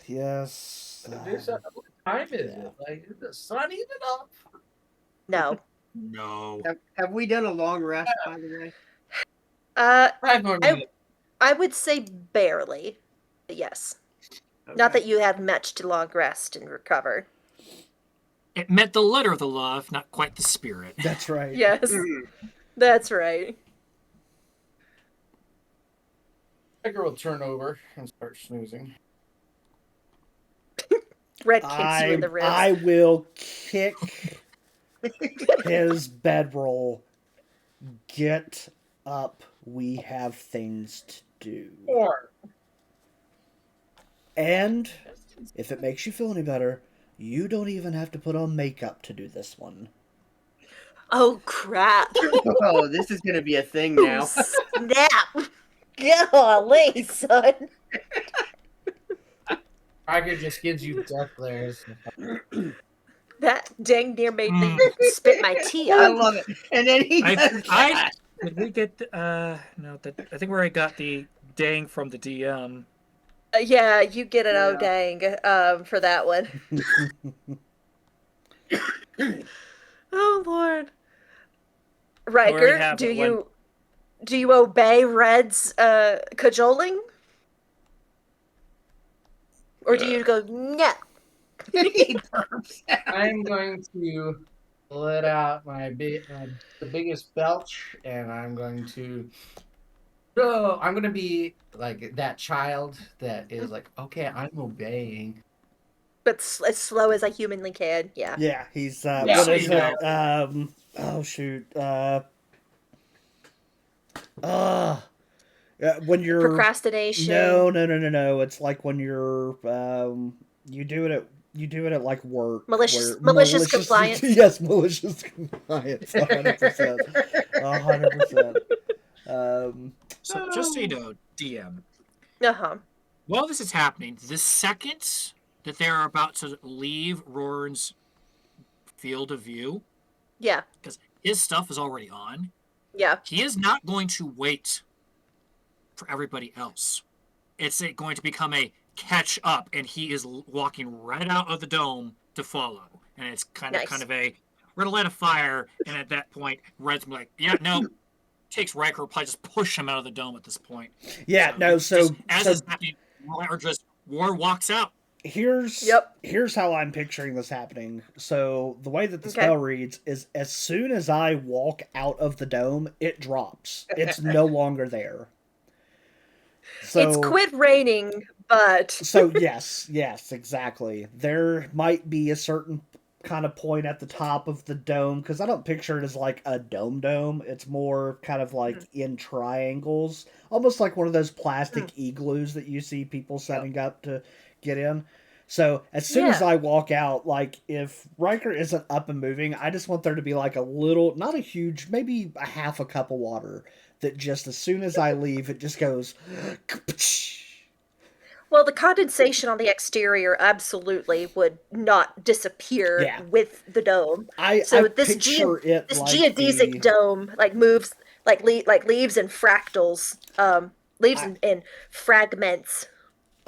Yes. Do something. What time is it? Like, is the sun even up? No. No. Have we done a long rest, by the way? 5 more minutes. I would say barely. But yes. Not Okay. that you had much to long rest and recover. It met the letter of the law, if not quite the spirit. That's right. Yes. That's right. Tiger will turn over and start snoozing. Red kicks you in the ribs. I will kick his bedroll. Get up. We have things to do. Or And if it makes you feel any better, you don't even have to put on makeup to do this one. Oh crap. Oh, this is gonna be a thing now. Snap. Golly, son. Tiger just gives you death glares. That dang near made me spit my tea I out. love it. And then he does that. Did we get no? I think we already got the dang from the DM. Yeah, you get an oh Yeah. dang for that one. Oh Lord. Riker, have do it when- you obey Red's cajoling? Or do you go no? He burps. I'm going to let out the biggest belch, and I'm going to. So I'm gonna be like that child that is like, okay, I'm obeying. But as slow as I humanly can. Yeah. Yeah, he's Yeah, what is you know. it? Oh shoot. When you're Procrastination. No. It's like when you're you do it at like work. Malicious compliance. Yes, malicious compliance. 100%. 100%. So just so you know, DM, Uh-huh. while this is happening, the second that they're about to leave Roran's field of view, Yeah. because his stuff is already on, Yeah. he is not going to wait for everybody else. It's going to become a catch up, and he is walking right out of the dome to follow. And it's kind Nice. of we're gonna light a fire, and at that point, Red's gonna be like, yeah, no. Takes Riker, will probably just push him out of the dome at this point. Yeah, no, so as it's happening, War walks out. here's Yep. here's how I'm picturing this happening. So the way that the Okay. spell reads is as soon as I walk out of the dome, it drops. It's no longer there. So It's quit raining, but so yes, exactly. There might be a certain kind of point at the top of the dome because I don't picture it as like a dome. It's more kind of like in triangles, almost like one of those plastic igloos that you see people setting up to get in. So as soon as Yeah. I walk out, like if Riker isn't up and moving, I just want there to be like a little, not a huge, maybe a half a cup of water that just as soon as I leave, it just goes. well, the condensation on the exterior absolutely would not disappear Yeah. with the dome. I So this picture it This like geodesic the- dome like moves like leaves and fractals, leaves in fragments.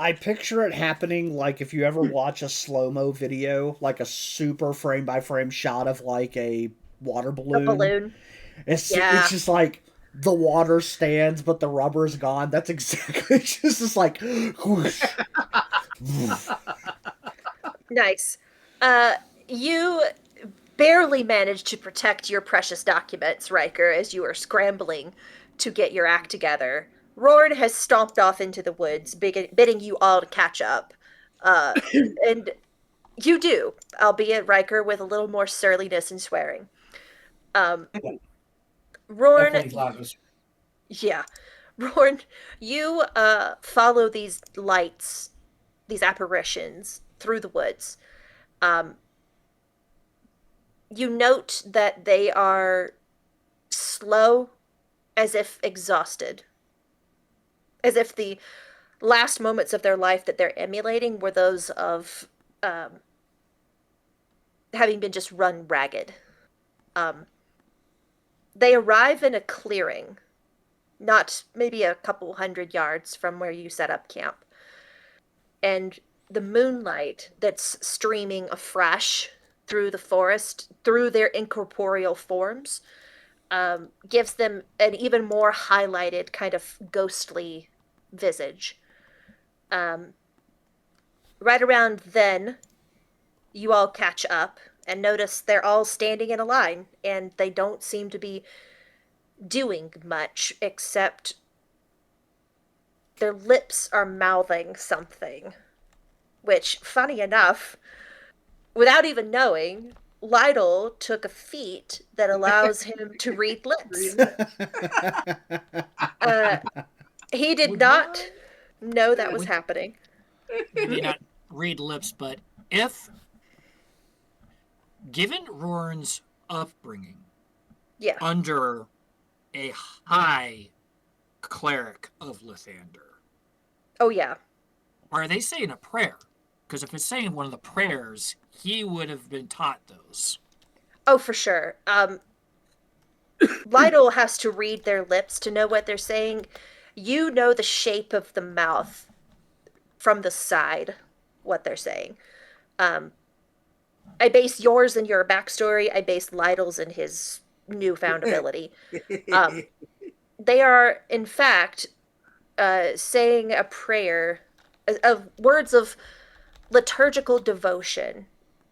I picture it happening like if you ever watch a slow-mo video, like a super frame-by-frame shot of like a water A balloon. balloon. It's Yeah. just like the water stands, but the rubber is gone. That's exactly just like whoosh. Nice. You barely managed to protect your precious documents, Riker, as you are scrambling to get your act together. Rorn has stomped off into the woods, bidding you all to catch up. And you do, albeit Riker with a little more surliness and swearing. Definitely Rorn, loud. yeah. Rorn, you follow these lights, these apparitions, through the woods. You note that they are slow, as if exhausted. As if the last moments of their life that they're emulating were those of having been just run ragged. They arrive in a clearing, not maybe a couple 100 yards from where you set up camp. And the moonlight that's streaming afresh through the forest, through their incorporeal forms, gives them an even more highlighted, kind of ghostly visage. Right around then, you all catch up and notice they're all standing in a line, and they don't seem to be doing much except their lips are mouthing something. Which, funny enough, without even knowing, Lytle took a feat that allows him to read lips. He did Would not know that was Would- happening. Maybe not read lips, but if given Rorn's upbringing Yeah. under a high cleric of Lathander, Oh, yeah. are they saying a prayer? Because if it's saying one of the prayers, he would have been taught those. Oh, for sure. Lytle has to read their lips to know what they're saying. You know the shape of the mouth from the side, what they're saying. I base yours and your backstory. I base Lytle's and his newfound ability. They are, in fact, saying a prayer of words of liturgical devotion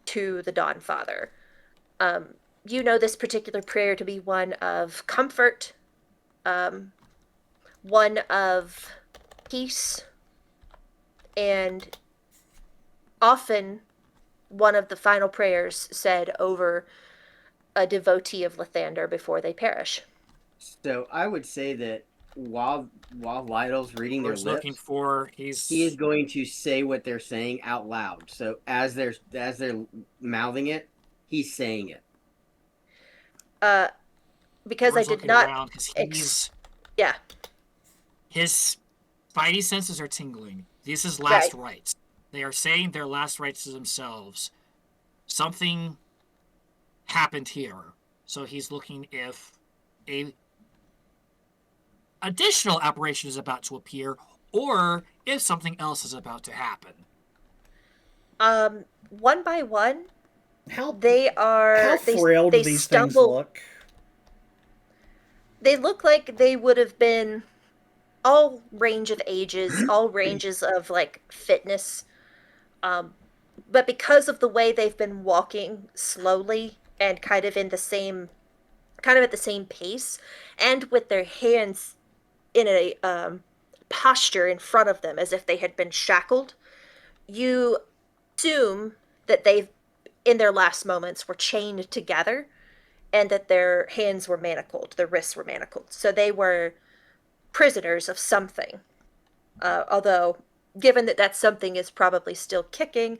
to the Dawn Father. You know this particular prayer to be one of comfort, one of peace, and often one of the final prayers said over a devotee of Lathander before they perish. So I would say that while Lytle's reading their He's looking lips, for he is going to say what they're saying out loud. So as they're mouthing it, he's saying it. Because I Rorn's did looking not. around 'cause he's Yeah. his spidey senses are tingling. These is last rites. They are saying their last rites to themselves. Something happened here, so he's looking if a additional apparition is about to appear, or if something else is about to happen. One by one, How they are. how frail they do these stumble. things look? They look like they would have been all range of ages, all ranges of like fitness. But because of the way they've been walking slowly and kind of at the same pace, and with their hands in a posture in front of them as if they had been shackled, you assume that they, in their last moments, were chained together and that their hands were manacled, their wrists were manacled. So they were prisoners of something. Although, given that that something is probably still kicking,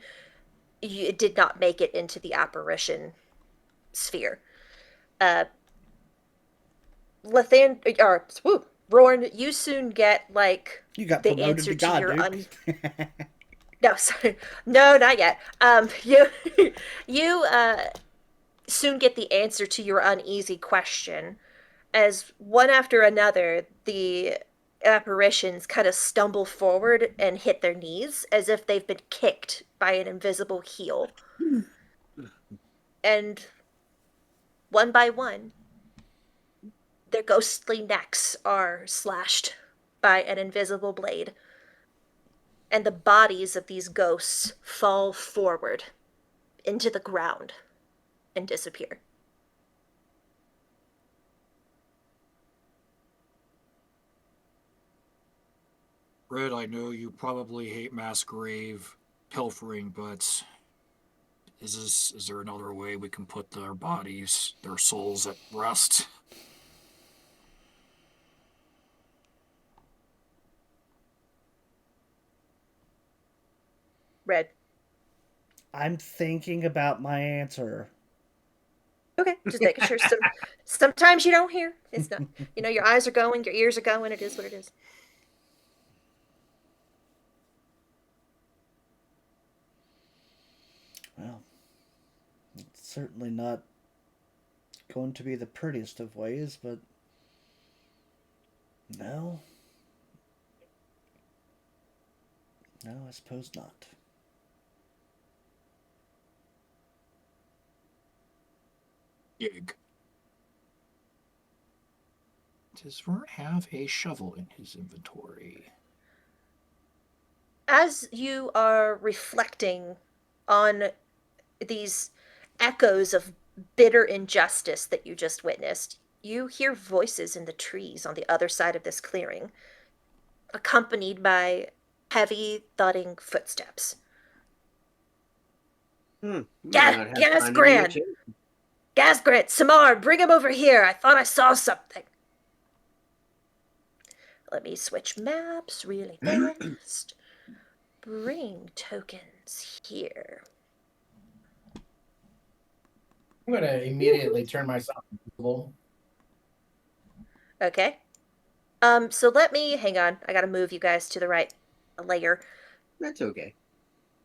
it did not make it into the apparition sphere. Rorn, you soon get like You got the promoted answer to God, your dude. No, sorry. No, not yet. You you soon get the answer to your uneasy question as one after another the apparitions kind of stumble forward and hit their knees as if they've been kicked by an invisible heel. And one by one, their ghostly necks are slashed by an invisible blade. And the bodies of these ghosts fall forward into the ground and disappear. Red, I know you probably hate mass grave pilfering, but is there another way we can put their bodies, their souls at rest? Red. I'm thinking about my answer. Okay, just making sure. Sometimes you don't hear. It's not. Your eyes are going, your ears are going. It is what it is. Well, let's certainly not going to be the prettiest of ways, but no. No, I suppose not. Gig. Does Vern have a shovel in his inventory? As you are reflecting on these echoes of bitter injustice that you just witnessed, you hear voices in the trees on the other side of this clearing, accompanied by heavy, thudding footsteps. Gasgran! Gasgran! Samar, bring him over here! I thought I saw something! Let me switch maps really fast. Bring tokens here. I'm gonna immediately turn myself invisible. Okay. So let me hang on. I gotta move you guys to the right layer. That's okay.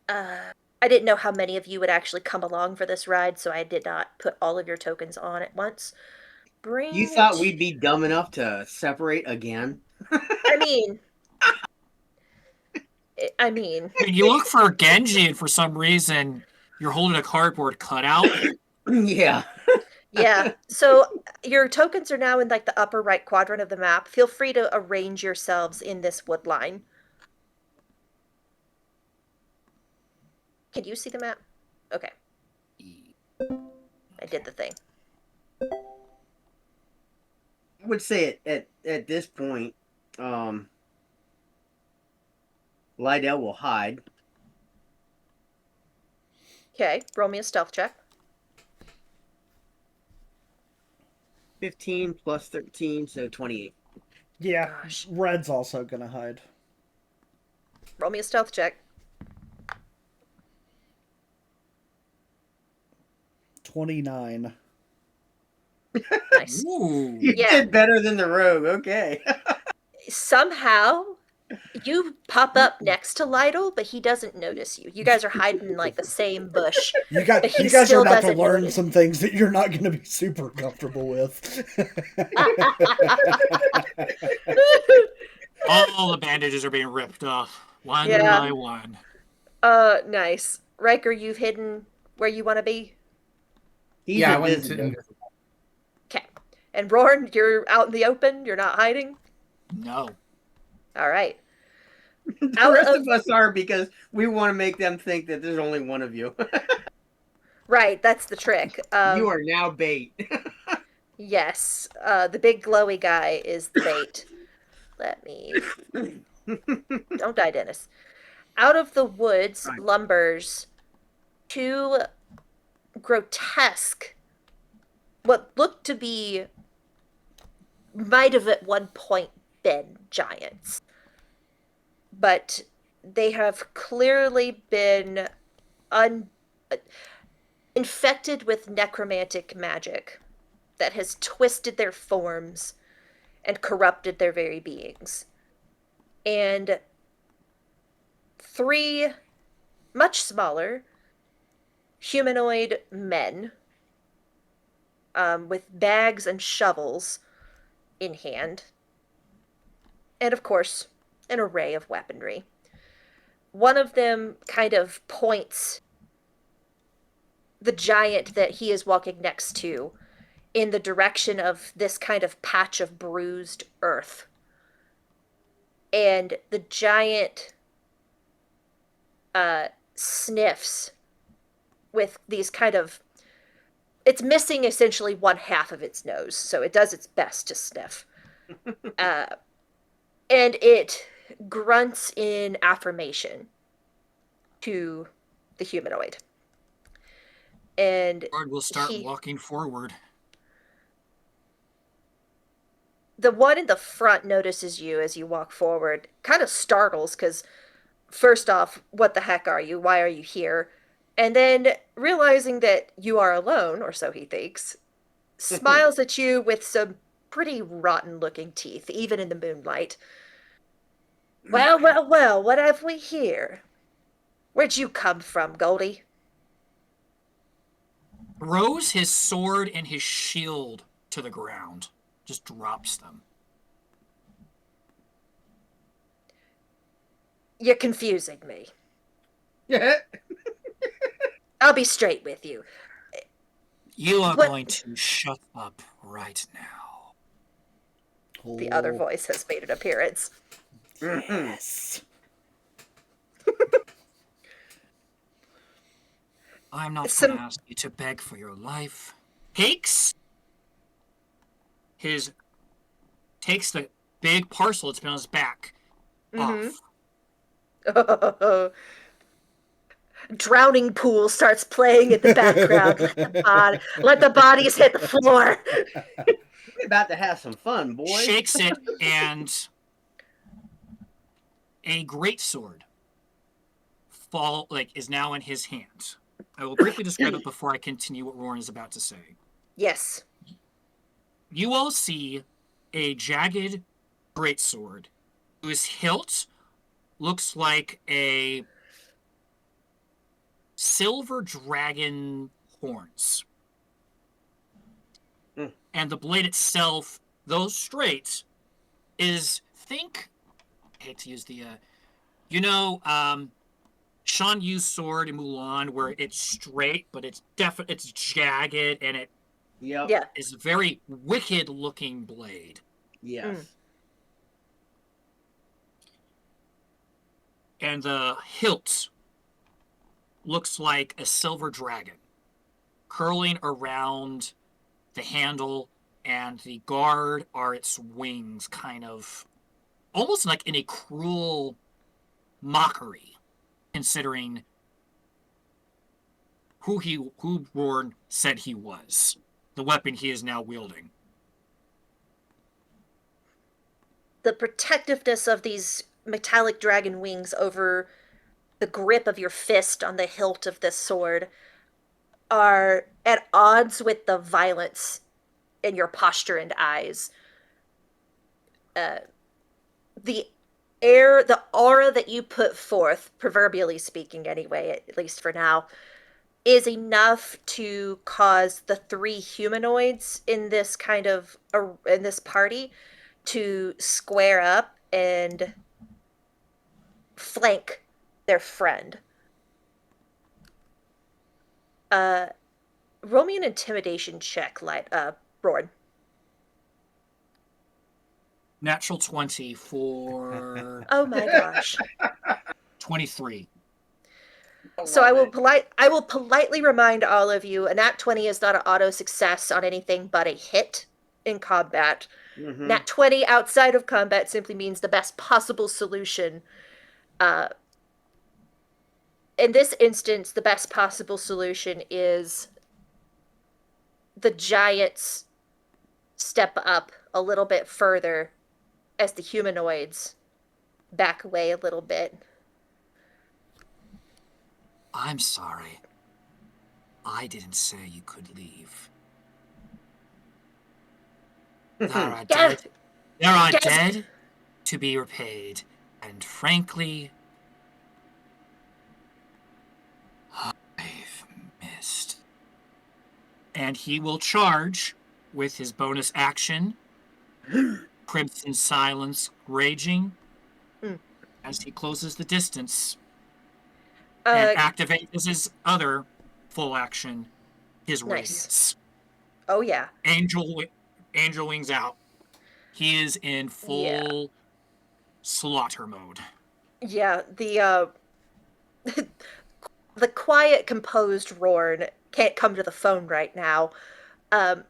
I didn't know how many of you would actually come along for this ride, so I did not put all of your tokens on at once. Bring You thought we'd be dumb enough to separate again? I mean I mean, you look for Genji, and for some reason, you're holding a cardboard cutout. Yeah. yeah. So your tokens are now in like the upper right quadrant of the map. Feel free to arrange yourselves in this wood line. Can you see the map? Okay. I did the thing. I would say at this point, Lydell will hide. Okay, roll me a stealth check. 15 plus 13, so 28. Yeah, Gosh. Red's also gonna hide. Roll me a stealth check. 29. Nice. Ooh. You Yeah. did better than the rogue. Okay. Somehow, you pop up next to Lytle, but he doesn't notice you. You guys are hiding in like the same bush. You But he guys still are about to doesn't learn notice. some things that you're not going to be super comfortable with. All the bandages are being ripped off, one Yeah. by one. Nice. Riker, you've hidden where you want to be? He's Yeah, I went invisible. into Okay. And Rorn, you're out in the open? You're not hiding? No. All right. The Out rest of- of us are because we want to make them think that there's only one of you. Right, that's the trick. You are now bait. Yes. The big glowy guy is the bait. Let me... Don't die, Dennis. Out of the woods Right. lumbers two grotesque, what looked to be, might have at one point been giants. But they have clearly been infected with necromantic magic that has twisted their forms and corrupted their very beings. And three much smaller humanoid men with bags and shovels in hand. And of course, an array of weaponry. One of them kind of points the giant that he is walking next to in the direction of this kind of patch of bruised earth. And the giant sniffs with these kind of... It's missing essentially one half of its nose, so it does its best to sniff. And it grunts in affirmation to the humanoid. And Lord will start he- walking forward. the one in the front notices you as you walk forward, kind of startles because, first off, what the heck are you? Why are you here? And then, realizing that you are alone, or so he thinks, smiles at you with some pretty rotten looking teeth, even in the moonlight. Well, well, well, what have we here? Where'd you come from, Goldie? throws his sword and his shield to the ground. Just drops them. You're confusing me. Yeah. I'll be straight with you. You are What- going to shut up right now. The other Oh, voice has made an appearance. yes. I'm not Some- going to ask you to beg for your life. Takes the big parcel that's been on his back Mhm. off. Drowning Pool starts playing in the background. Let the bodies hit the floor. We're about to have some fun, boys. Shakes it, and a greatsword is now in his hand. I will briefly describe it before I continue what Roran is about to say. Yes. You all see a jagged greatsword whose hilt looks like a silver dragon horns. Mm. And the blade itself, though straight, I hate to use the, Shan Yu's sword in Mulan, where it's straight, but it's jagged, and it Yep. Yeah. is a very wicked looking blade. Yes. And the hilt looks like a silver dragon curling around the handle, and the guard are its wings, kind of almost like in a cruel mockery, considering who Roran said he was, the weapon he is now wielding. The protectiveness of these metallic dragon wings over the grip of your fist on the hilt of this sword are at odds with the violence in your posture and eyes. The aura that you put forth, proverbially speaking anyway, at least for now, is enough to cause the three humanoids in this in this party to square up and flank their friend. Roll me an intimidation check, Roran. Natural 20 for Oh my gosh. 23. So I will politely remind all of you, a nat 20 is not an auto success on anything but a hit in combat. Mm-hmm. Nat 20 outside of combat simply means the best possible solution. In this instance, the best possible solution is the giants step up a little bit further as the humanoids back away a little bit. I'm sorry. I didn't say you could leave. There are Yes. dead to be repaid, and frankly, I've missed. And he will charge with his bonus action, Crimson Silence raging, Mm. as he closes the distance Uh, and activates his other full action, his Nice. radiance. oh yeah. Angel wings out. He is in full slaughter mode. Yeah, the quiet, composed Roran can't come to the phone right now. Oh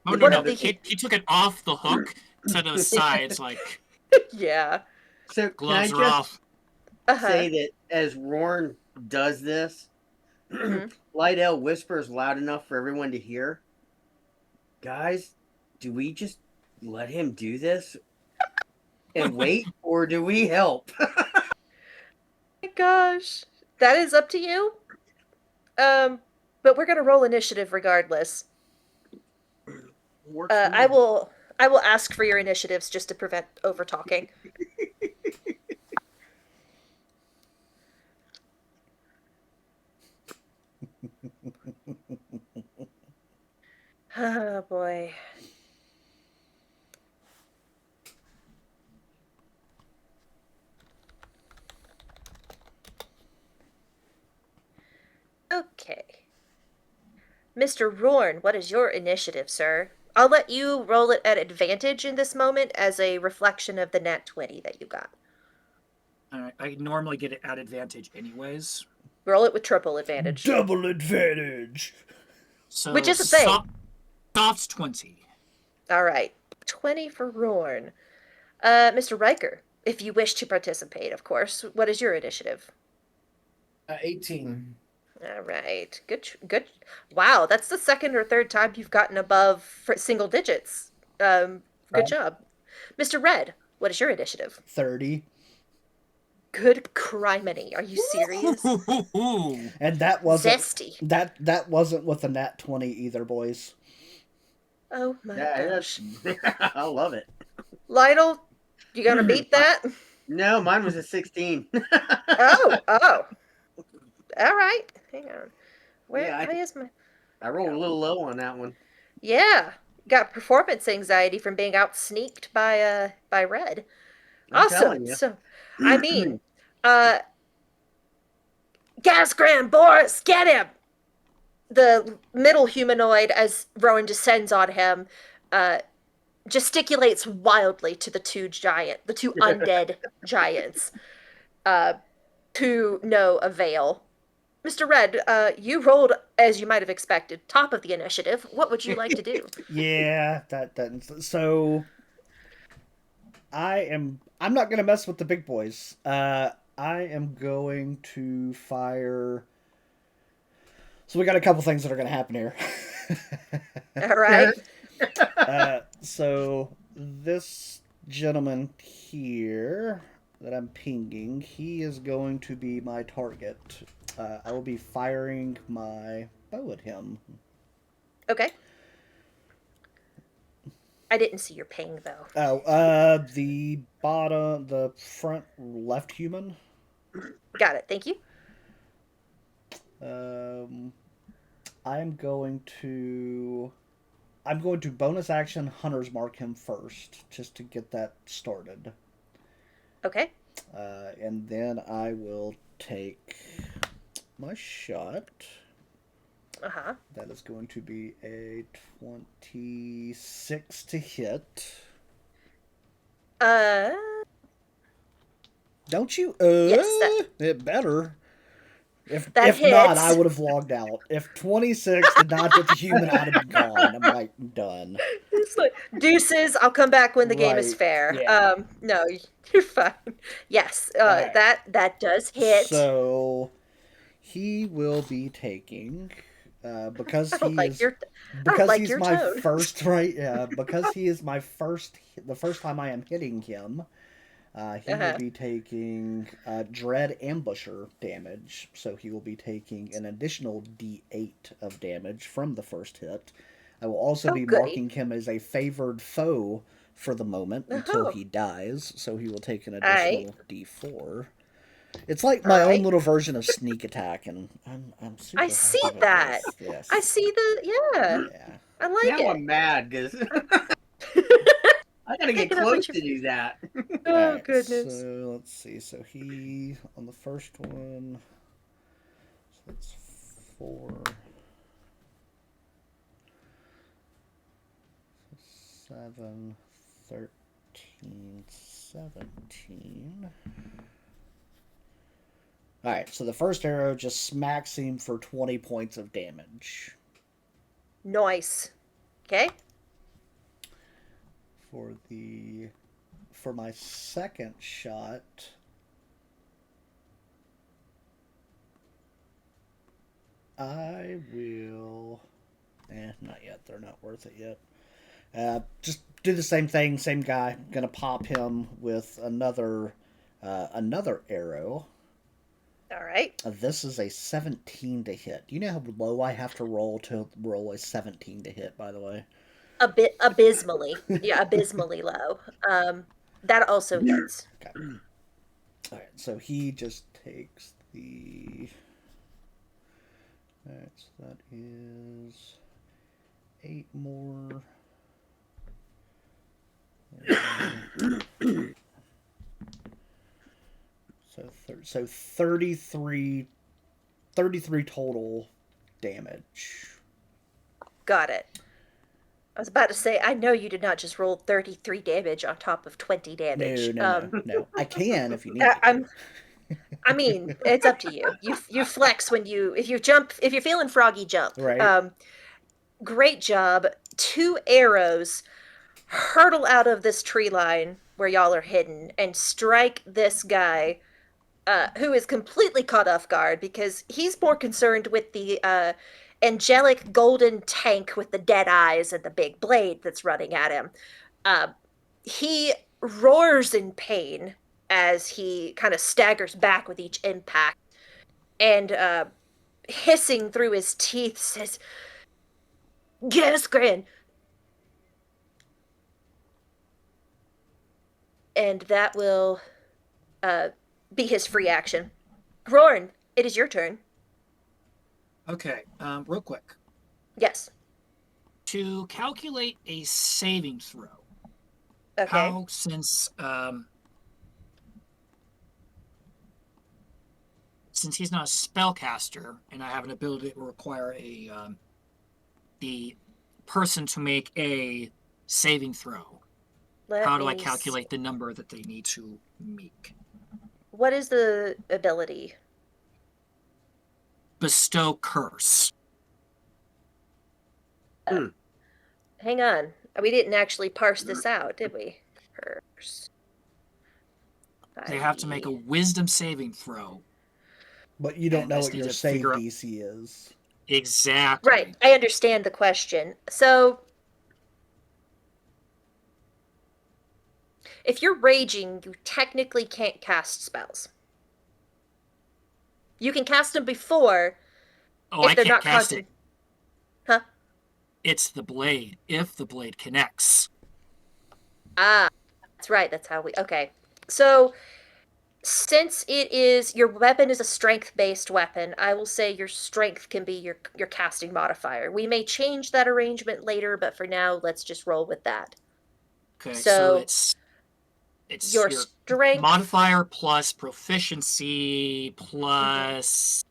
One no, of no, the- he took it off the hook to the sides, like Yeah. So can I gloves are just off. Uh-huh. say that as Roran does this, Mhm. Lydell whispers loud enough for everyone to hear. Guys, do we just let him do this and wait, or do we help? My gosh. That is up to you. But we're gonna roll initiative regardless. Works for I me. will ask for your initiatives just to prevent over talking. Oh boy. Okay. Mr. Rorn, what is your initiative, sir? I'll let you roll it at advantage in this moment as a reflection of the nat 20 that you got. I normally get it at advantage anyways. Roll it with triple advantage. Double advantage. So Which is a thing. Soft's 20. All right. 20 for Rorn. Mr. Riker, if you wish to participate, of course. What is your initiative? 18. All right. Good. Wow, that's the second or third time you've gotten above single digits. Good job. Mr. Red, what is your initiative? 30. Good criminy. Are you serious? Ooh. And that wasn't Zesty. that wasn't with a nat 20 either, boys. Oh my Yeah, gosh. I love it. Lytle, you gonna beat that? No, mine was a 16. Oh. All right. Hang on. Where Yeah, is my... I rolled a little low on that one. Yeah. Got performance anxiety from being out sneaked by Red. I'm Awesome. telling you. So, I mean, Gasgran, Boris, get him! The middle humanoid, as Rowan descends on him, gesticulates wildly to the two undead giants, to no avail. Mr. Red, you rolled, as you might have expected, top of the initiative. What would you like to do? Yeah, so I'm not gonna mess with the big boys. I am going to fire. So we got a couple things that are gonna happen here. All right. So this gentleman here that I'm pinging, he is going to be my target. I will be firing my bow at him. Okay. I didn't see your ping, though. Oh, the front left human. Got it. Thank you. I'm going to bonus action Hunter's Mark him first, just to get that started. Okay. And then I will take my shot. Uh-huh. That is going to be a 26 to hit. Don't you? Yes, It better. If That if not, hits. I would have logged out. If 26 did not hit the human, I'd have been gone. I'm like done. It's like, deuces, I'll come back when the game is Right, fair. yeah. No, you're fine. Yes, Alright. that does hit. So he will be taking because I don't he like is your because like he's your my tone. first right. Yeah, because he is the first time I am hitting him. He will be taking Dread Ambusher damage, so he will be taking an additional D8 of damage from the first hit. I will also be goody. marking him as a favored foe for the moment until Oh. he dies, so he will take an Aight. additional D4. It's like my own Alright. little version of sneak attack, and I'm super. I see happy with that. this. Yes. I see Yeah. I like Now it. I'm mad because I gotta get Picking up what close you- to do that. Oh, Alright, goodness. So let's see. So he on the first one. So that's 4, 7, 13, 17. Alright, so the first arrow just smacks him for 20 points of damage. Nice. Okay. For my second shot, I will. Not yet. They're not worth it yet. Just do the same thing, same guy. Gonna pop him with another arrow. All right. This is a 17 to hit. Do you know how low I have to roll a 17 to hit? By the way. A bit abysmally. Yeah, abysmally low. That also hits. Okay. All right. So he just takes the. Alright, so that is 8 more. So 33 total damage. Got it. I was about to say, I know you did not just roll 33 damage on top of 20 damage. No. I can if you need me I'm to. I mean, it's up to you. You flex when if you're feeling froggy, jump. Right. Great job. 2 arrows hurtle out of this tree line where y'all are hidden and strike this guy, who is completely caught off guard because he's more concerned with the angelic golden tank with the dead eyes and the big blade that's running at him. He roars in pain as he kind of staggers back with each impact and, hissing through his teeth, says, Gasgrin! And that will be his free action. Rorn, it is your turn. Okay, real quick. Yes. To calculate a saving throw, Okay. how, since he's not a spellcaster, and I have an ability that will require the person to make a saving throw, how do I calculate the number that they need to make? What is the ability? Bestow curse. Hang on. We didn't actually parse this out, did we? Curse. They have to make a wisdom saving throw. But you don't And know just what need your to save figure out- DC is. Exactly. Right. I understand the question. So, if you're raging, you technically can't cast spells. You can cast them before Oh, if I they're can't not cast constant. it. Huh? It's the blade. If the blade connects. Ah, that's right. That's how we. Okay. So, since your weapon is a strength-based weapon, I will say your strength can be your casting modifier. We may change that arrangement later, but for now, let's just roll with that. Okay, So, it's your your strength modifier plus proficiency plus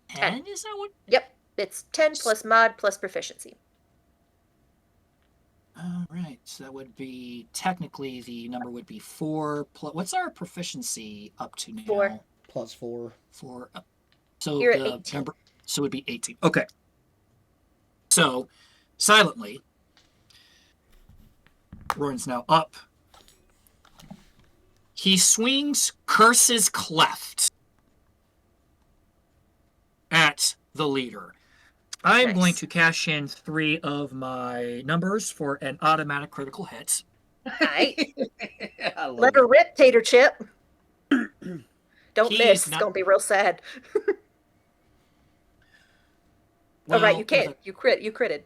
10. Is that what? Yep, it's 10 plus mod plus proficiency. All right, so that would be technically the number would be 4 plus. What's our proficiency up to now? 4. +4. 4. So You're at the 18. number. So it would be 18. Okay. So silently, Roran's now up. He swings Curse's Cleft at the leader. I'm Nice. going to cash in 3 of my numbers for an automatic critical hit. Alright. I love Let her rip, Tater Chip. Don't He miss. is It's not- gonna be real sad. Well, oh, right, you can. with a- You critted.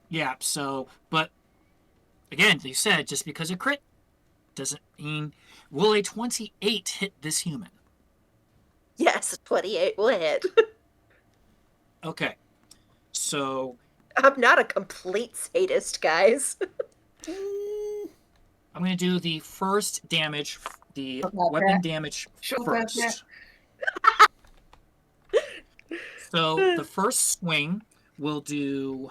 Yeah, so, but again, you said just because a crit doesn't mean. Will a 28 hit this human? Yes, 28 will hit. Okay. So I'm not a complete sadist, guys. I'm going to do the first damage, the About weapon that. damage About first. So the first swing will do.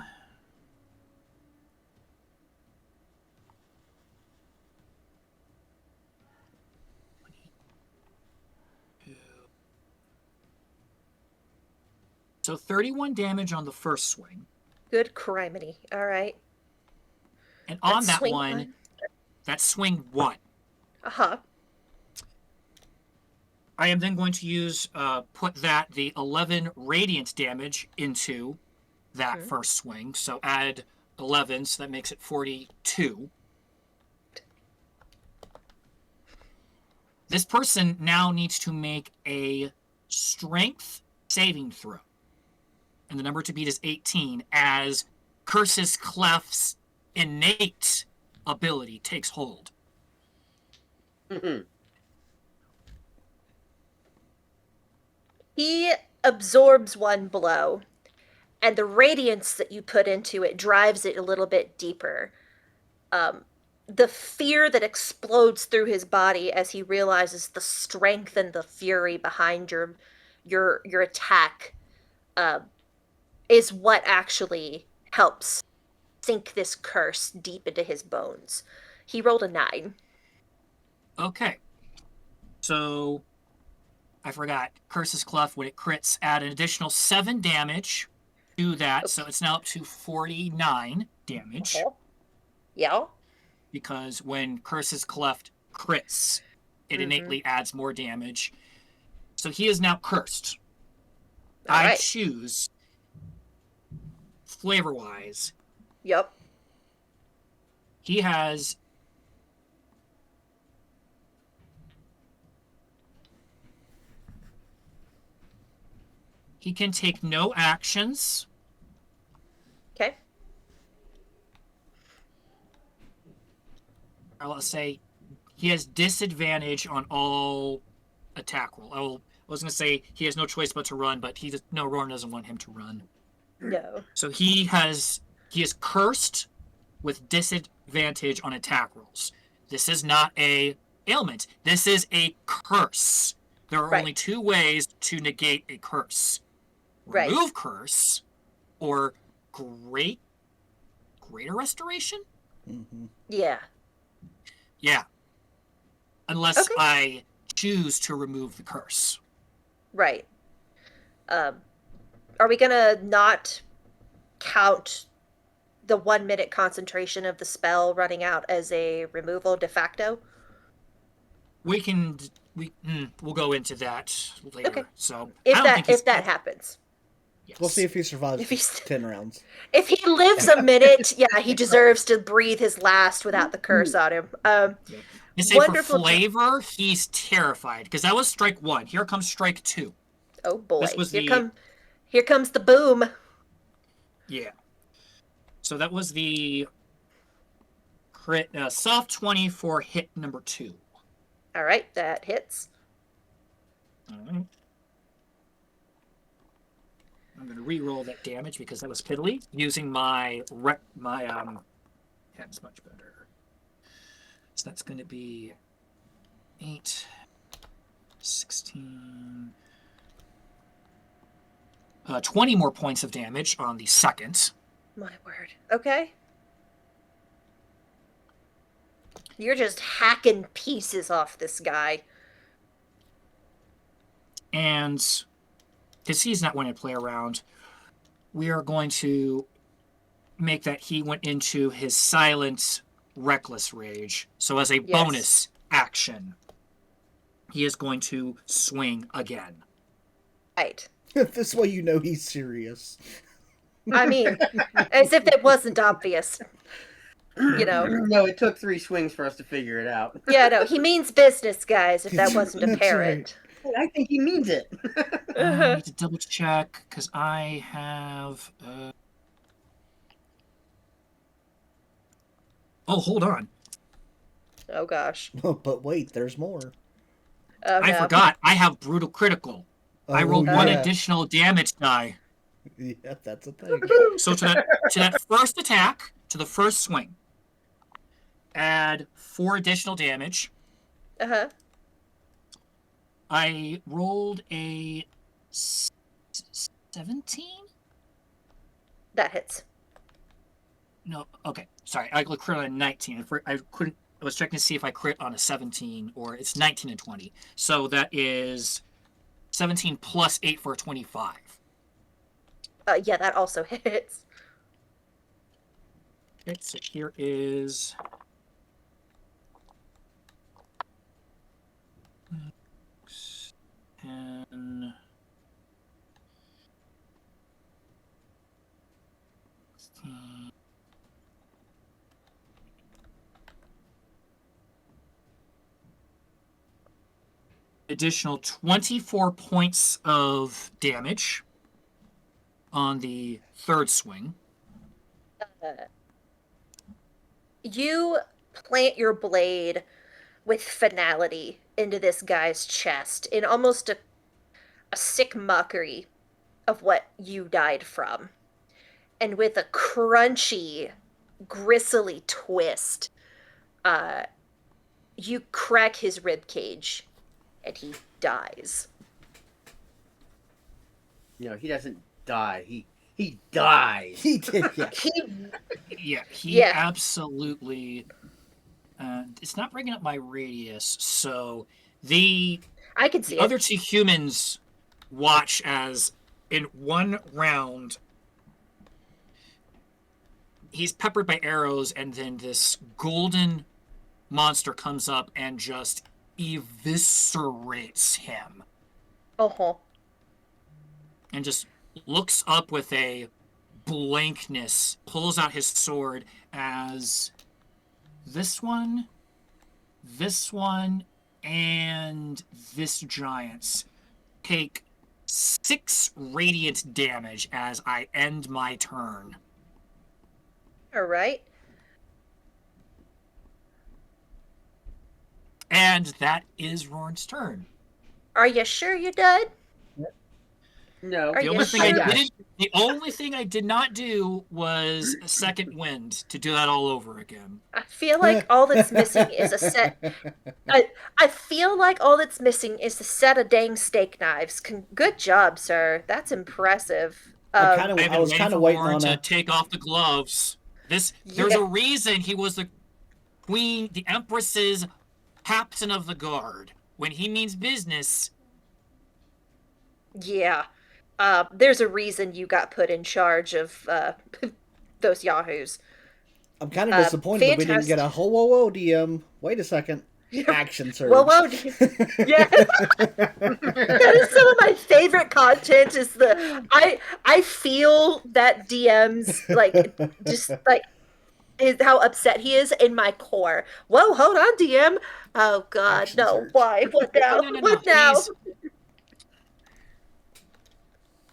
So 31 damage on the first swing. Good criminy. Alright. And on that swing one, that swing 1. Uh-huh. I am then going to use, put the 11 radiant damage into that Mhm. first swing. So add 11, so that makes it 42. This person now needs to make a strength saving throw. And the number to beat is 18 as Curse's Cleft's innate ability takes hold. it. He absorbs one blow and the radiance that you put into it drives it a little bit deeper. The fear that explodes through his body as he realizes the strength and the fury behind your attack is what actually helps sink this curse deep into his bones. He rolled a 9. Okay. So, I forgot. Curse's Clef, when it crits, add an additional 7 damage to that. So it's now up to 49 damage. Yeah. Because when Curse's Cleft crits, it innately adds more damage. So he is now cursed. All I right. choose, flavor-wise, Yep. he has... He can take no actions. Okay. Or let's say he has disadvantage on all attack roll. I was going to say he has no choice but to run, but Roran doesn't want him to run. No. So he is cursed with disadvantage on attack rolls. This is not a ailment. This is a curse. There are Right. only 2 ways to negate a curse. Right. Remove curse or greater restoration? Yeah. Yeah. Unless Okay. I choose to remove the curse. Right. Are we gonna not count the 1 minute concentration of the spell running out as a removal de facto? We'll go into that later. Okay. So If I don't think if that happens. Yes. We'll see if he survives If he's- 10 rounds. If he lives a minute, yeah, he deserves to breathe his last without the curse on him. You say wonderful for flavor, he's terrified because that was strike 1. Here comes strike 2. Oh boy. This was Here comes the boom. Yeah. So that was the crit soft 20 for hit number 2. All right, that hits. All right. I'm going to re-roll that damage because that was piddly using my that's much better. So that's going to be 8, 16, 20 more points of damage on the second. My word. Okay. You're just hacking pieces off this guy. And because he's not wanting to play around, we are going to make that he went into his silent, reckless rage. So as a bonus action, he is going to swing again. Right. This way you know he's serious. I mean, as if it wasn't obvious. You know. No, it took 3 swings for us to figure it out. Yeah, no, he means business, guys, if that wasn't That's apparent. I think he means it. I need to double check because I have. Oh, hold on. Oh gosh. But wait, there's more. Oh, I no. forgot. I have brutal critical. I rolled one additional damage die. Yeah, that's a thing. So to that first attack, to the first swing, add 4 additional damage. Uh-huh. I rolled a 17? That hits. No, okay. Sorry, I crit on a 19. I was checking to see if I crit on a 17 or it's 19 and 20. So that is 17 plus 8 for a 25. Yeah, that also hits. Okay, so here is... And... additional 24 points of damage on the third swing. You plant your blade with finality into this guy's chest in almost a sick mockery of what you died from. and with a crunchy, gristly twist, you crack his rib cage, and he dies. No, he doesn't die. He dies. He did, yeah. He Yeah. Absolutely. It's not bringing up my radius, so the I can see the it. other two humans watch as in one round he's peppered by arrows, and then this golden monster comes up and just eviscerates him Uh-huh. and just looks up with a blankness, pulls out his sword as this one, and this giant's take 6 radiant damage as I end my turn. All right. And that is Rorn's turn. Are you sure you're done? No. Are The you only thing sure? the only thing I did not do was a second wind to do that all over again. I feel like all that's missing is a set. I feel like all that's missing is a set of dang steak knives. Good job, sir. That's impressive. I was waiting kind for of waiting Warren on to a. take off the gloves. There's Yeah. a reason he was the queen, the empress's captain of the guard. When he means business, Yeah. There's a reason you got put in charge of those yahoos. I'm kind of disappointed that we didn't get a whoa, DM. Wait a second. Action surge. Whoa. Yeah. That is some of my favorite content is I feel that DM's is how upset he is in my core. Whoa, hold on, DM. Oh God, Action no. surge. Why? What now? No. What now?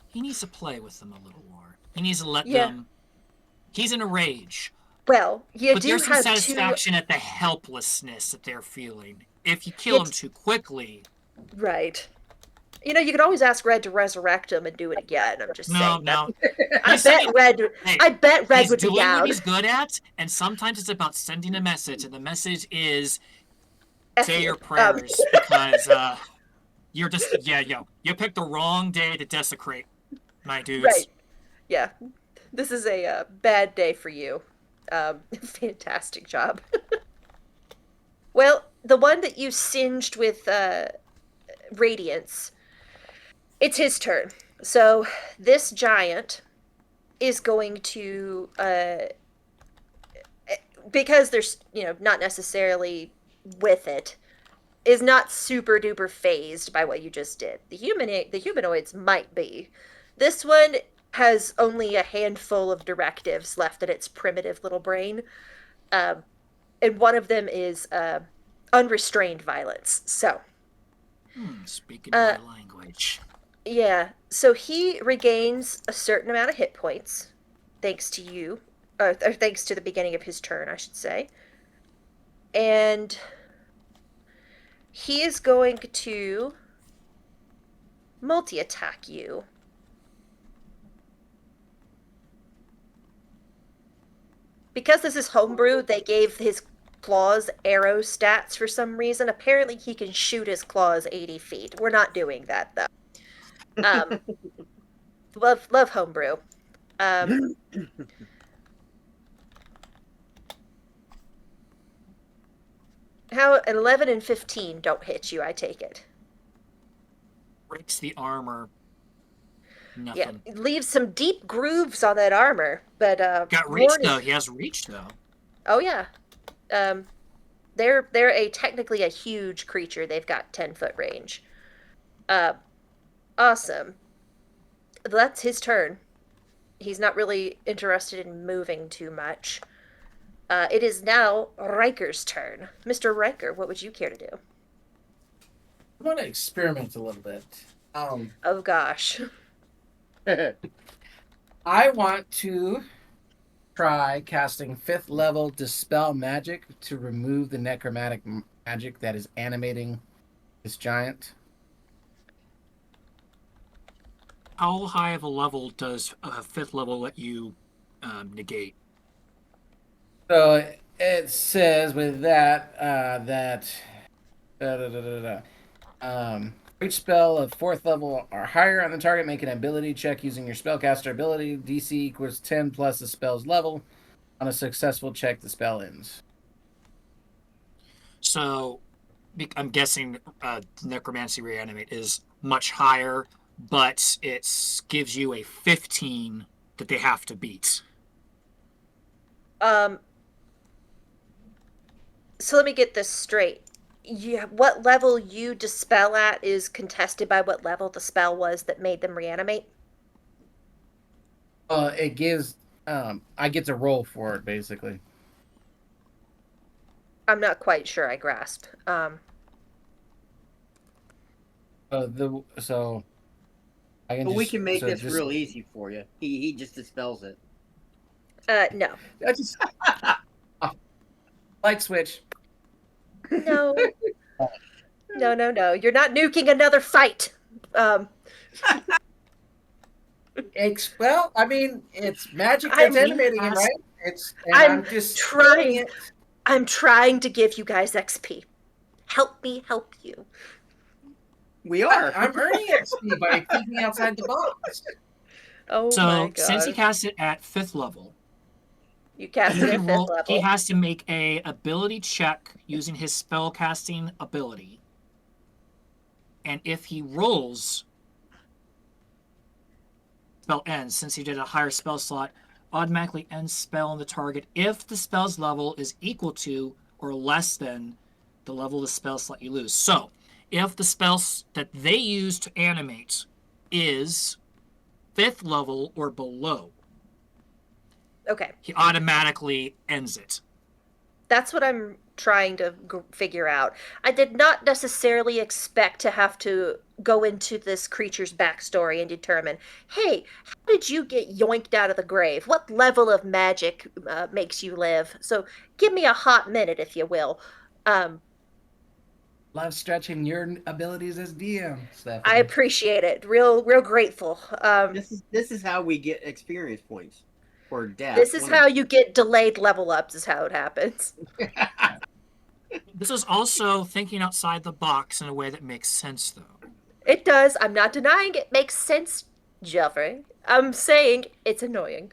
He needs to play with them a little more. He needs to let Yeah. them. He's in a rage. Well, you But do there's some have satisfaction at the helplessness that they're feeling. If you kill him too quickly, right. You know, you could always ask Red to resurrect him and do it again. I'm just saying. no. I bet Red. Hey, I bet Red he's would be doing down. what he's good at, and sometimes it's about sending a message, and the message is F say you. your prayers because you're just you picked the wrong day to desecrate, my dudes. Right. Yeah. This is a bad day for you. Fantastic job. Well, the one that you singed with radiance, it's his turn. So this giant is going to, because there's, not necessarily with it, is not super duper phased by what you just did. The humanoids might be. This one has only a handful of directives left in its primitive little brain. And one of them is unrestrained violence. So, Speaking my language. yeah. So he regains a certain amount of hit points, thanks to you, or thanks to the beginning of his turn, I should say. And he is going to multi-attack you. Because this is homebrew, they gave his claws arrow stats for some reason. Apparently he can shoot his claws 80 feet. We're not doing that, though. Love homebrew. How 11 and 15 don't hit you, I take it. Breaks the armor. Nothing. Yeah, leaves some deep grooves on that armor, but Got reach Warren is- though. He has reach though. Oh yeah. They're technically a huge creature. They've got 10-foot range. Awesome. That's his turn. He's not really interested in moving too much. It is now Riker's turn. Mr. Riker, what would you care to do? I want to experiment a little bit. Oh gosh. I want to try casting 5th level Dispel Magic to remove the necromantic magic that is animating this giant. How high of a level does 5th level let you negate. So it says with that that da, da, da, da, da. Each spell of 4th level or higher on the target, make an ability check using your spellcaster ability. DC equals 10 plus the spell's level. On a successful check, the spell ends. So I'm guessing Necromancy Reanimate is much higher, but it gives you a 15 that they have to beat. So let me get this straight. What level you dispel at is contested by what level the spell was that made them reanimate? It gives I get to roll for it basically. I'm not quite sure I grasp. So I can. But we just, can make so this just, real easy for you. He just dispels it. No. I just light switch. No. No. You're not nuking another fight. Well, I mean, it's magic I'm- that's animating him, right? I'm just trying. it. I'm trying to give you guys XP. Help me help you. We are. I'm earning XP by thinking outside the box. Oh my So god. since he cast it at 5th level, You cast it he at 5th roll- level. he has to make a ability check using his spell casting ability. And if he rolls, spell ends. Since he did a higher spell slot, automatically ends spell on the target if the spell's level is equal to or less than the level of the spell slot you lose. So, if the spell that they use to animate is 5th level or below, Okay. he automatically ends it. That's what I'm trying to figure out. I did not necessarily expect to have to go into this creature's backstory and determine, hey, how did you get yoinked out of the grave? What level of magic makes you live? So give me a hot minute, if you will. Love stretching your abilities as DM, Stephanie. I appreciate it. Real grateful. This is how we get experience points or death. This is how you get delayed level ups, is how it happens. This is also thinking outside the box in a way that makes sense, though. It does. I'm not denying it makes sense, Jeffrey. I'm saying it's annoying.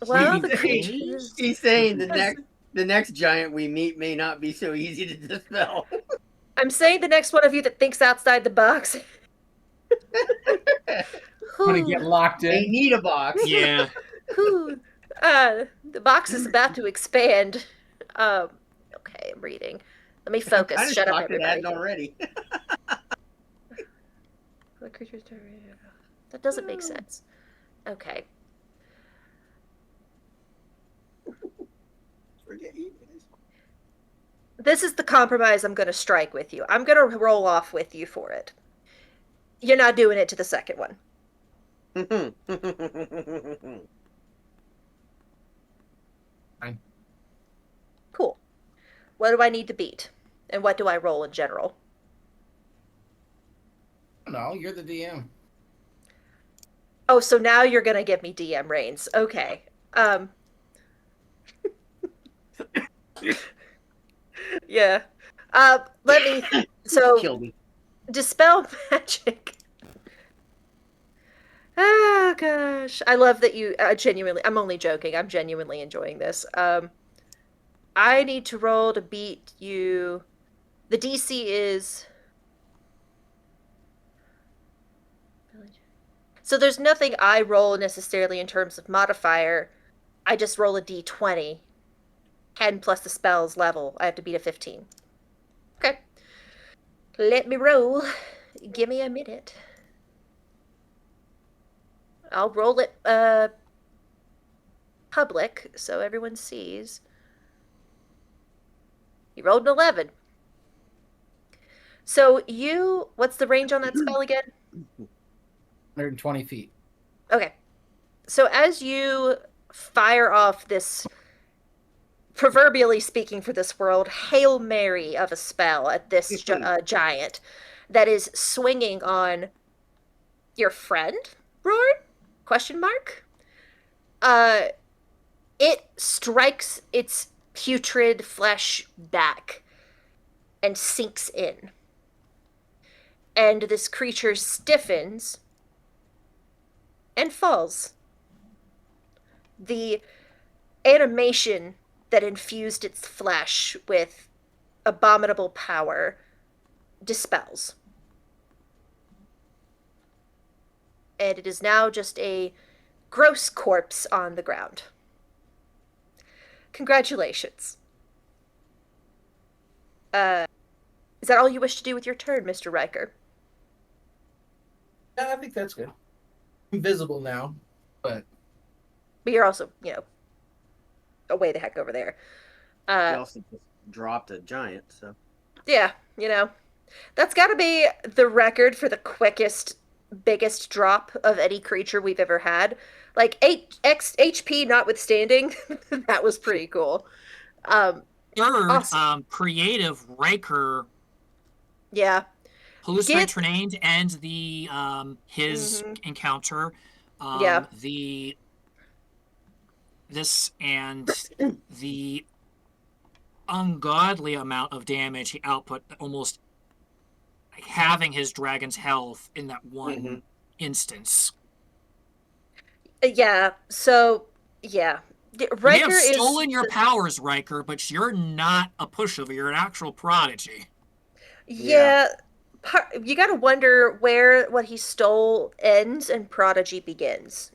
Well, the creatures. He's saying the next giant we meet may not be so easy to dispel. I'm saying the next one of you that thinks outside the box. Gonna get locked They in. need a box. Yeah. The box is about to expand. Okay, I'm reading. Let me focus. I'm Shut up, shocked it hadn't everybody. already. The creatures. That doesn't make sense. Okay. Forget you guys. This is the compromise I'm going to strike with you. I'm going to roll off with you for it. You're not doing it to the second one. Fine. Cool. What do I need to beat? And what do I roll in general? No, you're the DM. Oh, so now you're going to give me DM reigns. Okay. Yeah. Let me. So, Kill me. dispel magic. Oh gosh, I love that you genuinely. I'm only joking. I'm genuinely enjoying this. I need to roll to beat you. The DC is. So there's nothing I roll necessarily in terms of modifier. I just roll a d20. 10 plus the spell's level. I have to beat a 15. Okay. Let me roll. Give me a minute. I'll roll it public so everyone sees. You rolled an 11. So what's the range on that spell again? 120 feet. Okay. So as you fire off this, proverbially speaking for this world, Hail Mary of a spell at this giant that is swinging on your friend, Roar? Question mark? It strikes its putrid flesh back and sinks in. And this creature stiffens and falls. The animation that infused its flesh with abominable power dispels. And it is now just a gross corpse on the ground. Congratulations. Is that all you wish to do with your turn, Mr. Riker? I think that's good. I'm visible now, but But you're also, away the heck over there. He also just dropped a giant, so. Yeah, that's got to be the record for the quickest, biggest drop of any creature we've ever had. Like, HP notwithstanding, that was pretty cool. Third, Awesome. creative Riker Yeah. hallucinate trained and the his encounter. Yeah. This and the ungodly amount of damage he output, almost having his dragon's health in that one instance. Yeah, so, yeah. You may Riker have is... stolen your powers, Riker, but you're not a pushover. You're an actual prodigy. Yeah, you gotta wonder where what he stole ends and Prodigy begins.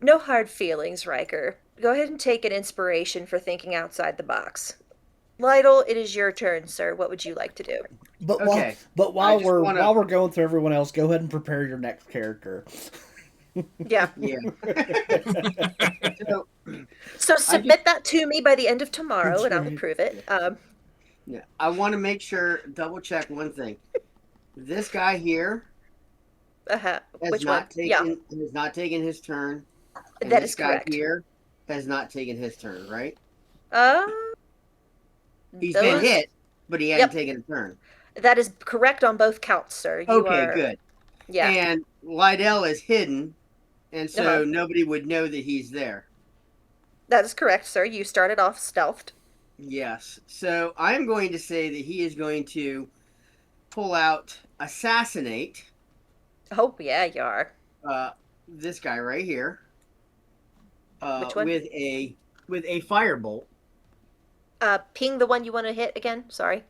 No hard feelings, Riker. Go ahead and take an inspiration for thinking outside the box. Lytle, it is your turn, sir. What would you like to do? But Okay. while just we're wanna- while we're going through everyone else, go ahead and prepare your next character. Yeah. Yeah. So, So submit that to me by the end of tomorrow, and I will right. prove it. yeah, I want to make sure, double check one thing. This guy here has Which not one? Yeah, taken his turn. And that this is guy correct. here has not taken his turn, right? Uh, He's been those- hit, but he hasn't Yep. taken a turn. That is correct on both counts, sir. You Okay, are, good. Yeah. And Lydell is hidden, and so Uh-huh. nobody would know that he's there. That is correct, sir. You started off stealthed. Yes. So I'm going to say that he is going to pull out Assassinate, Oh, yeah, you are. this guy right here, Which one? with a firebolt. Ping the one you want to hit again. Sorry.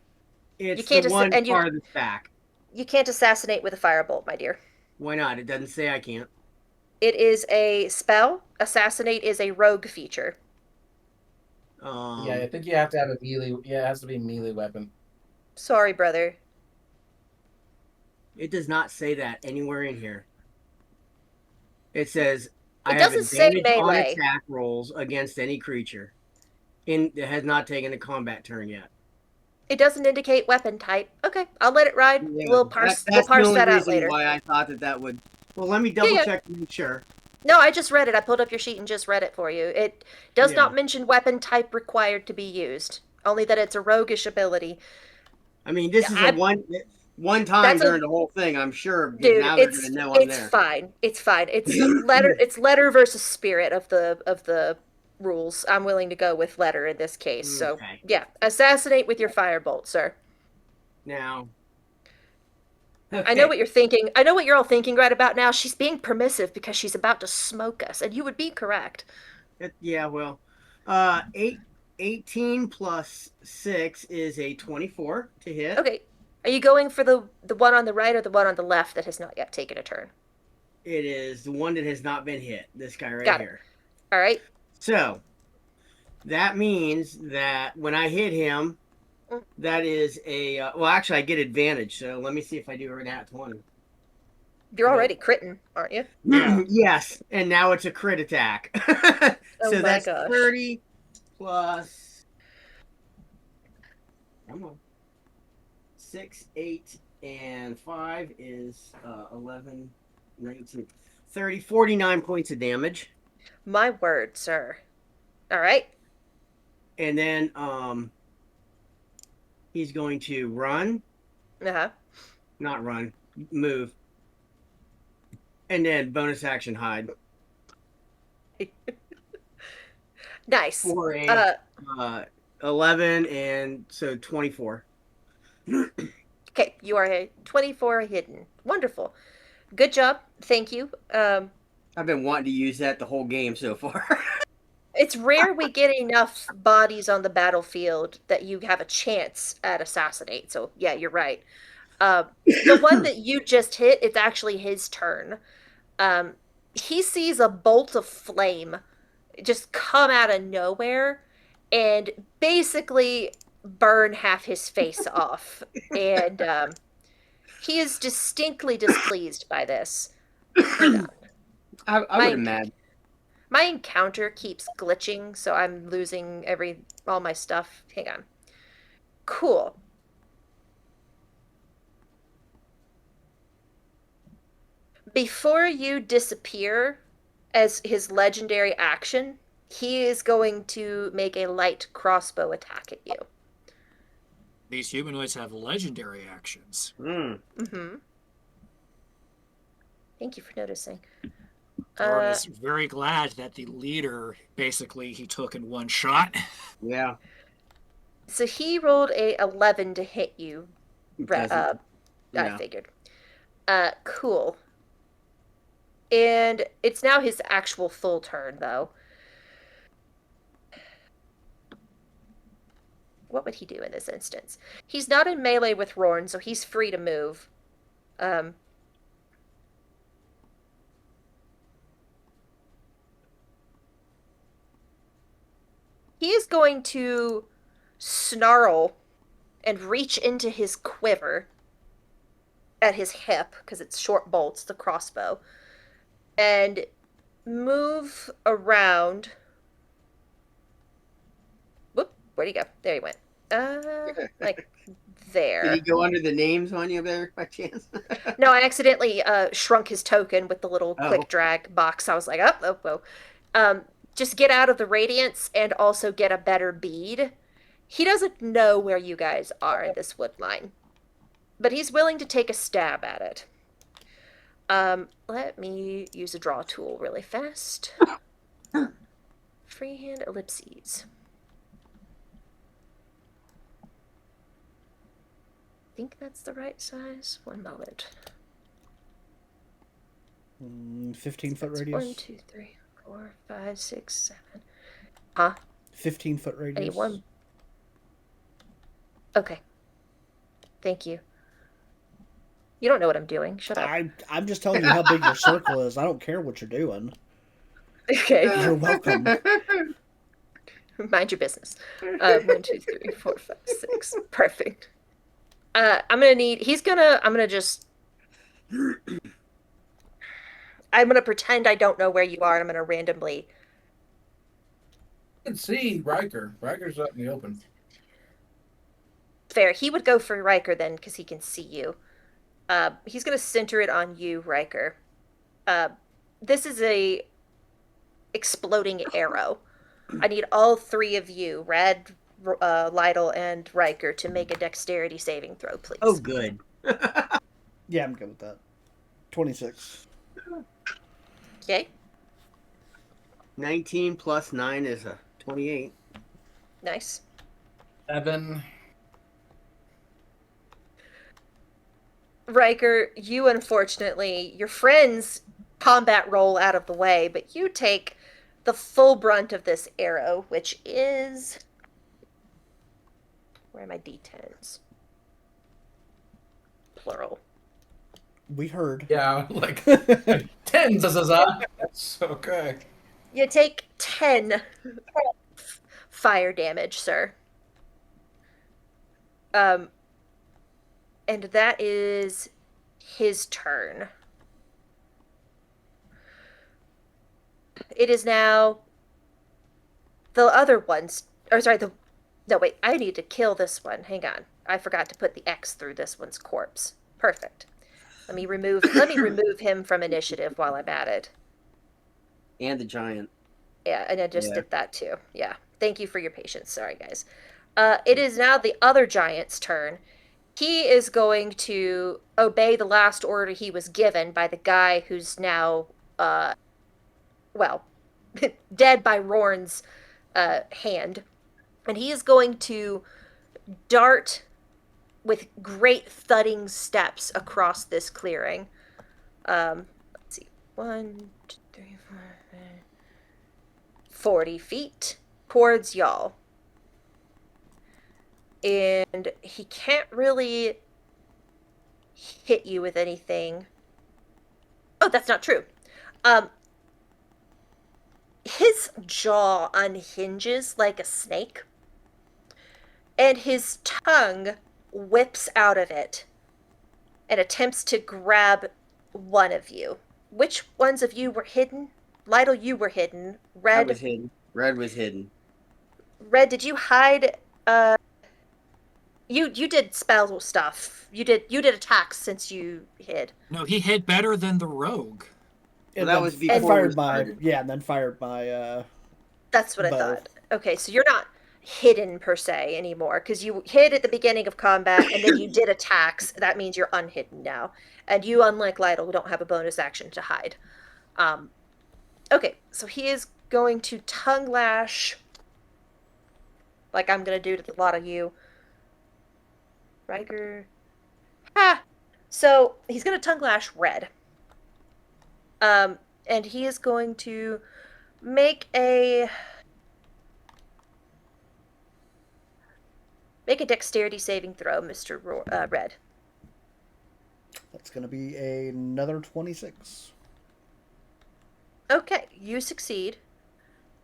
It's can't the just- one and you- farthest back. You can't assassinate with a firebolt, my dear. Why not? It doesn't say I can't. It is a spell. Assassinate is a rogue feature. yeah, I think you have to have a melee. Yeah, it has to be a melee weapon. Sorry, brother. It does not say that anywhere in here. It says I have doesn't say advantage on melee. attack rolls against any creature. It has not taken a combat turn yet. It doesn't indicate weapon type. Okay, I'll let it ride. Yeah, We'll parse that's the only that out reason later. why I thought that would. Well, let me double yeah. check to make sure. No, I just read it. I pulled up your sheet and just read it for you. It does Yeah. not mention weapon type required to be used. Only that it's a roguish ability. I mean, this Yeah, is one time That's a- during the whole thing. I'm sure. Dude, now they're it's gonna know I'm it's there. fine. It's fine. It's letter. It's letter versus spirit of the rules. I'm willing to go with letter in this case. So Okay. yeah, assassinate with your firebolt, sir. Now. I know what you're thinking. I know what you're all thinking right about now. She's being permissive because she's about to smoke us, and you would be correct. Yeah, well, 18 plus 6 is a 24 to hit. Okay, are you going for the one on the right or the one on the left that has not yet taken a turn? It is the one that has not been hit. This guy right Got it. here. All right. So that means that when I hit him, that is a well. Actually, I get advantage. So let me see if I do a nat 20. You're already critting, aren't you? Yes, and now it's a crit attack. Oh so my that's gosh. 30 plus. Come on. 6, 8, and 5 is 11, 19, 30, 49 points of damage. My word, sir. All right. And then he's going to run. Uh huh. Not run. Move. And then bonus action hide Nice. for a Uh, 11, and so 24. okay, you are a 24 hidden. Wonderful. Good job. Thank you. I've been wanting to use that the whole game so far. It's rare we get enough bodies on the battlefield that you have a chance at assassinate. So yeah, you're right. The one that you just hit, it's actually his turn. He sees a bolt of flame just come out of nowhere and basically burn half his face off. And he is distinctly displeased by this. Hang on. I My- would imagine. My encounter keeps glitching, so I'm losing all my stuff. Hang on. Cool. Before you disappear as his legendary action, he is going to make a light crossbow attack at you. These humanoids have legendary actions. Mm. Mm-hmm. Thank you for noticing. Thorin is very glad that the leader, basically, he took in one shot. Yeah. So he rolled a 11 to hit you. Doesn't- I yeah. figured. Cool. And it's now his actual full turn, though. What would he do in this instance? He's not in melee with Rorn, so he's free to move. He is going to snarl and reach into his quiver at his hip, because it's short bolts, the crossbow, and move around. Whoop, where'd he go? There he went. Like there. Did he go under the names on you there by chance? No, I accidentally shrunk his token with the little Oh. quick drag box. I was like, oh. Just get out of the radiance and also get a better bead. He doesn't know where you guys are in this wood line, but he's willing to take a stab at it. Let me use a draw tool really fast. Freehand ellipses. I think that's the right size. 1 moment. 15-foot That's radius. 1, 2, 3, 4, 5, 6, 7. Huh? 15-foot radius. I need one. Okay. Thank you. You don't know what I'm doing. Shut up. I'm just telling you how big your circle is. I don't care what you're doing. Okay. You're welcome. Mind your business. 1, 2, 3, 4, 5, 6. Perfect. I'm gonna pretend I don't know where you are, and I'm gonna randomly. You can see Riker. Riker's out in the open. Fair. He would go for Riker then, because he can see you. He's gonna center it on you, Riker. This is a exploding arrow. I need all three of you, Red, Lytle, and Riker, to make a dexterity saving throw, please. Oh, good. Yeah, I'm good with that. 26. Okay. 19 plus 9 is a 28. Nice. 7. Riker, you unfortunately, your friends combat roll out of the way, but you take the full brunt of this arrow, which is. Where are my d10s? Plural. We heard. Yeah, like 10. That's okay. You take 10 fire damage, sir. And that is his turn. It is now the other one's. Or sorry, no, wait, I need to kill this one. Hang on. I forgot to put the X through this one's corpse. Perfect. Let me remove him from initiative while I'm at it. And the giant. Yeah, and I just Yeah. did that too. Yeah. Thank you for your patience. Sorry, guys. It is now the other giant's turn. he is going to obey the last order he was given by the guy who's now, well, dead by Rorn's hand. And he is going to dart with great thudding steps across this clearing. Let's see. 1, 2, 3, 4, 5, 40 feet towards y'all. And he can't really hit you with anything. Oh, that's not true. His jaw unhinges like a snake, and his tongue whips out of it and attempts to grab one of you. Which ones of you were hidden? Lytle, you were hidden. That was Red, hidden. Red was hidden. Red, did you hide? You did spell stuff. You did attacks since you hid. No, he hid better than the rogue. And that then was I before we fired my started. and then fired my That's what I bow. thought. Okay, so you're not hidden per se anymore because you hid at the beginning of combat and then you did attacks. That means you're unhidden now, and you, unlike Lytle, don't have a bonus action to hide. Okay, so he is going to tongue lash, like I'm gonna do to a lot of you. Riker. Ha! So he's gonna tongue lash Red. And he is going to make a dexterity saving throw, Mr. Red. That's going to be another 26. Okay, you succeed.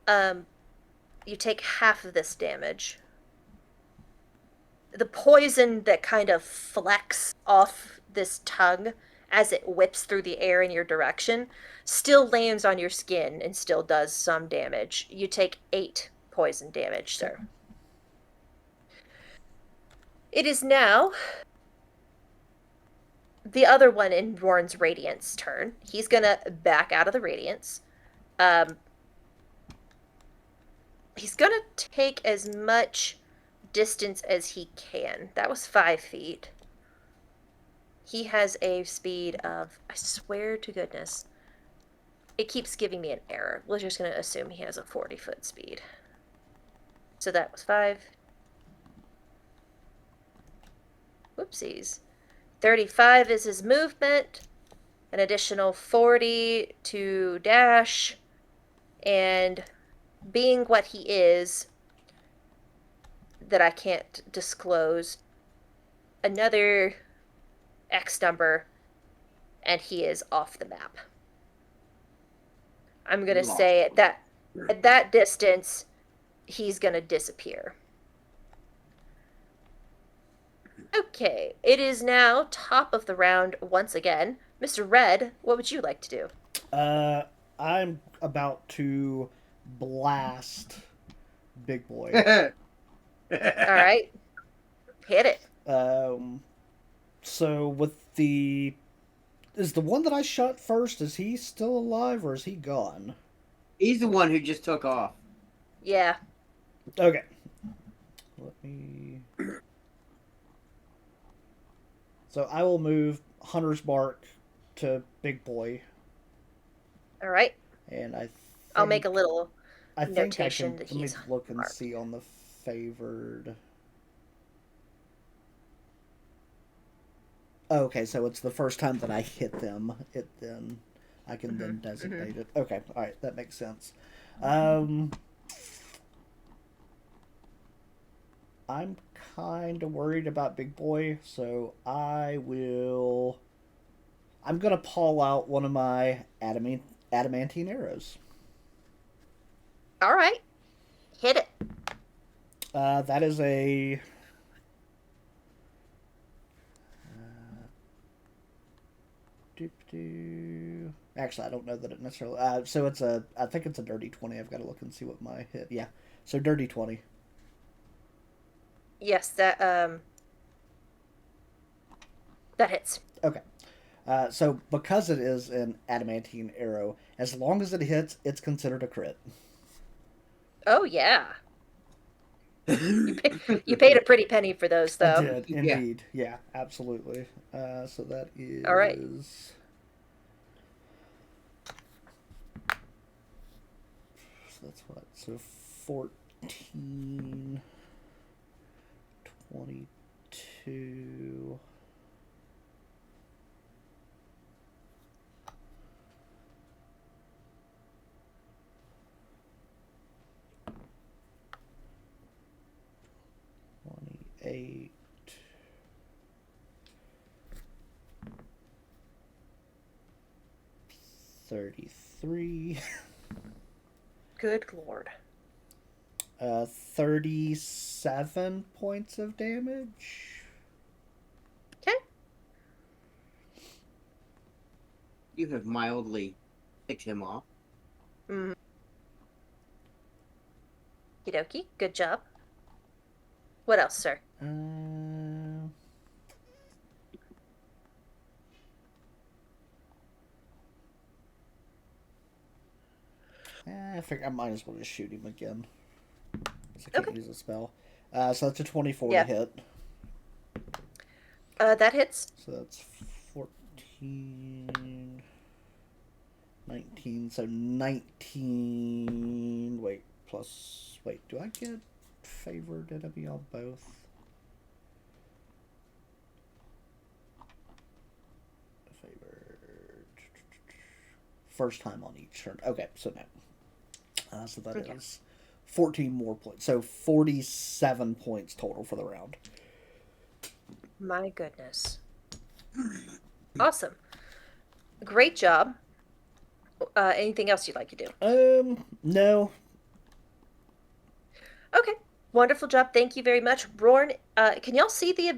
You take half of this damage. The poison that kind of flecks off this tongue as it whips through the air in your direction still lands on your skin and still does some damage. You take 8 poison damage, sir. It is now the other one in Rorn's Radiance turn. He's gonna back out of the Radiance. He's gonna take as much distance as he can. That was 5 feet. He has a speed of, I swear to goodness, it keeps giving me an error. We're just gonna assume he has a 40-foot speed. So that was 5. Whoopsies. 35 is his movement. An additional 40 to dash. And being what he is, that I can't disclose, another X number, and he is off the map. I'm gonna say at that distance, he's gonna disappear. Okay, it is now top of the round once again. Mr. Red, what would you like to do? I'm about to blast Big Boy. All right, hit it. So with is the one that I shot first, is he still alive or is he gone? He's the one who just took off. Yeah. Okay. Let me. So I will move Hunter's Mark to Big Boy, All right. and I'll make a little I think notation I can. that Let me he's look and marked. see on the favored. Okay, so it's the first time that I hit them. Then I can then designate it. Okay, all right, that makes sense. I'm kind of worried about Big Boy, so I'm gonna pull out one of my adamantine arrows. All right, hit it. That is a. Actually, I don't know that it necessarily. So it's a. I think it's a dirty 20. I've got to look and see what my hit. Yeah, so dirty 20. Yes, that hits. Okay. So because it is an adamantine arrow, as long as it hits, it's considered a crit. Oh yeah. You paid a pretty penny for those, I though. did Yeah. indeed. Yeah, absolutely. So that is All right. So that's what? So 14, 22. Eight, 33, Good lord. 37 points of damage. Okay. You have mildly picked him off. Mm. Okie dokie. Good job. What else, sir? I figure I might as well just shoot him again. 'Cause I can't Okay. use a spell. So that's a 24 Yeah. to hit. That hits. So that's 14, 19. So 19. Wait, plus. Wait, do I get favored? Did I be on both? Favored. First time on each turn. Okay, so no. So that is Okay. 14 more points. So 47 points total for the round. My goodness. Awesome. Great job. Anything else you'd like to do? No. Okay. Wonderful job. Thank you very much, Rorn. Can y'all see the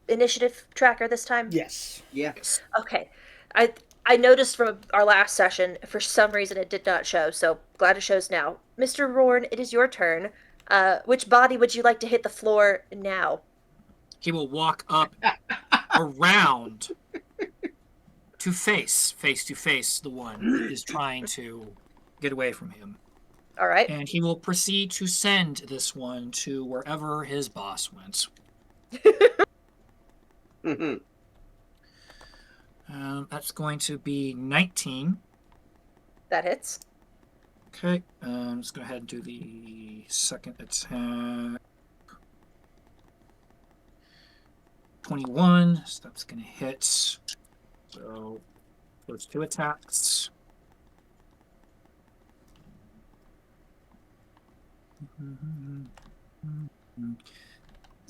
initiative tracker this time? Yes. Yeah. Okay. I noticed from our last session, for some reason it did not show, so glad it shows now. Mr. Rorn, it is your turn. Which body would you like to hit the floor now? He will walk up around to face to face the one that is trying to get away from him. All right. And he will proceed to send this one to wherever his boss went. Mhm. That's going to be 19. That hits. Okay, let's go ahead and do the second attack. 21, so that's going to hit. So, first two attacks.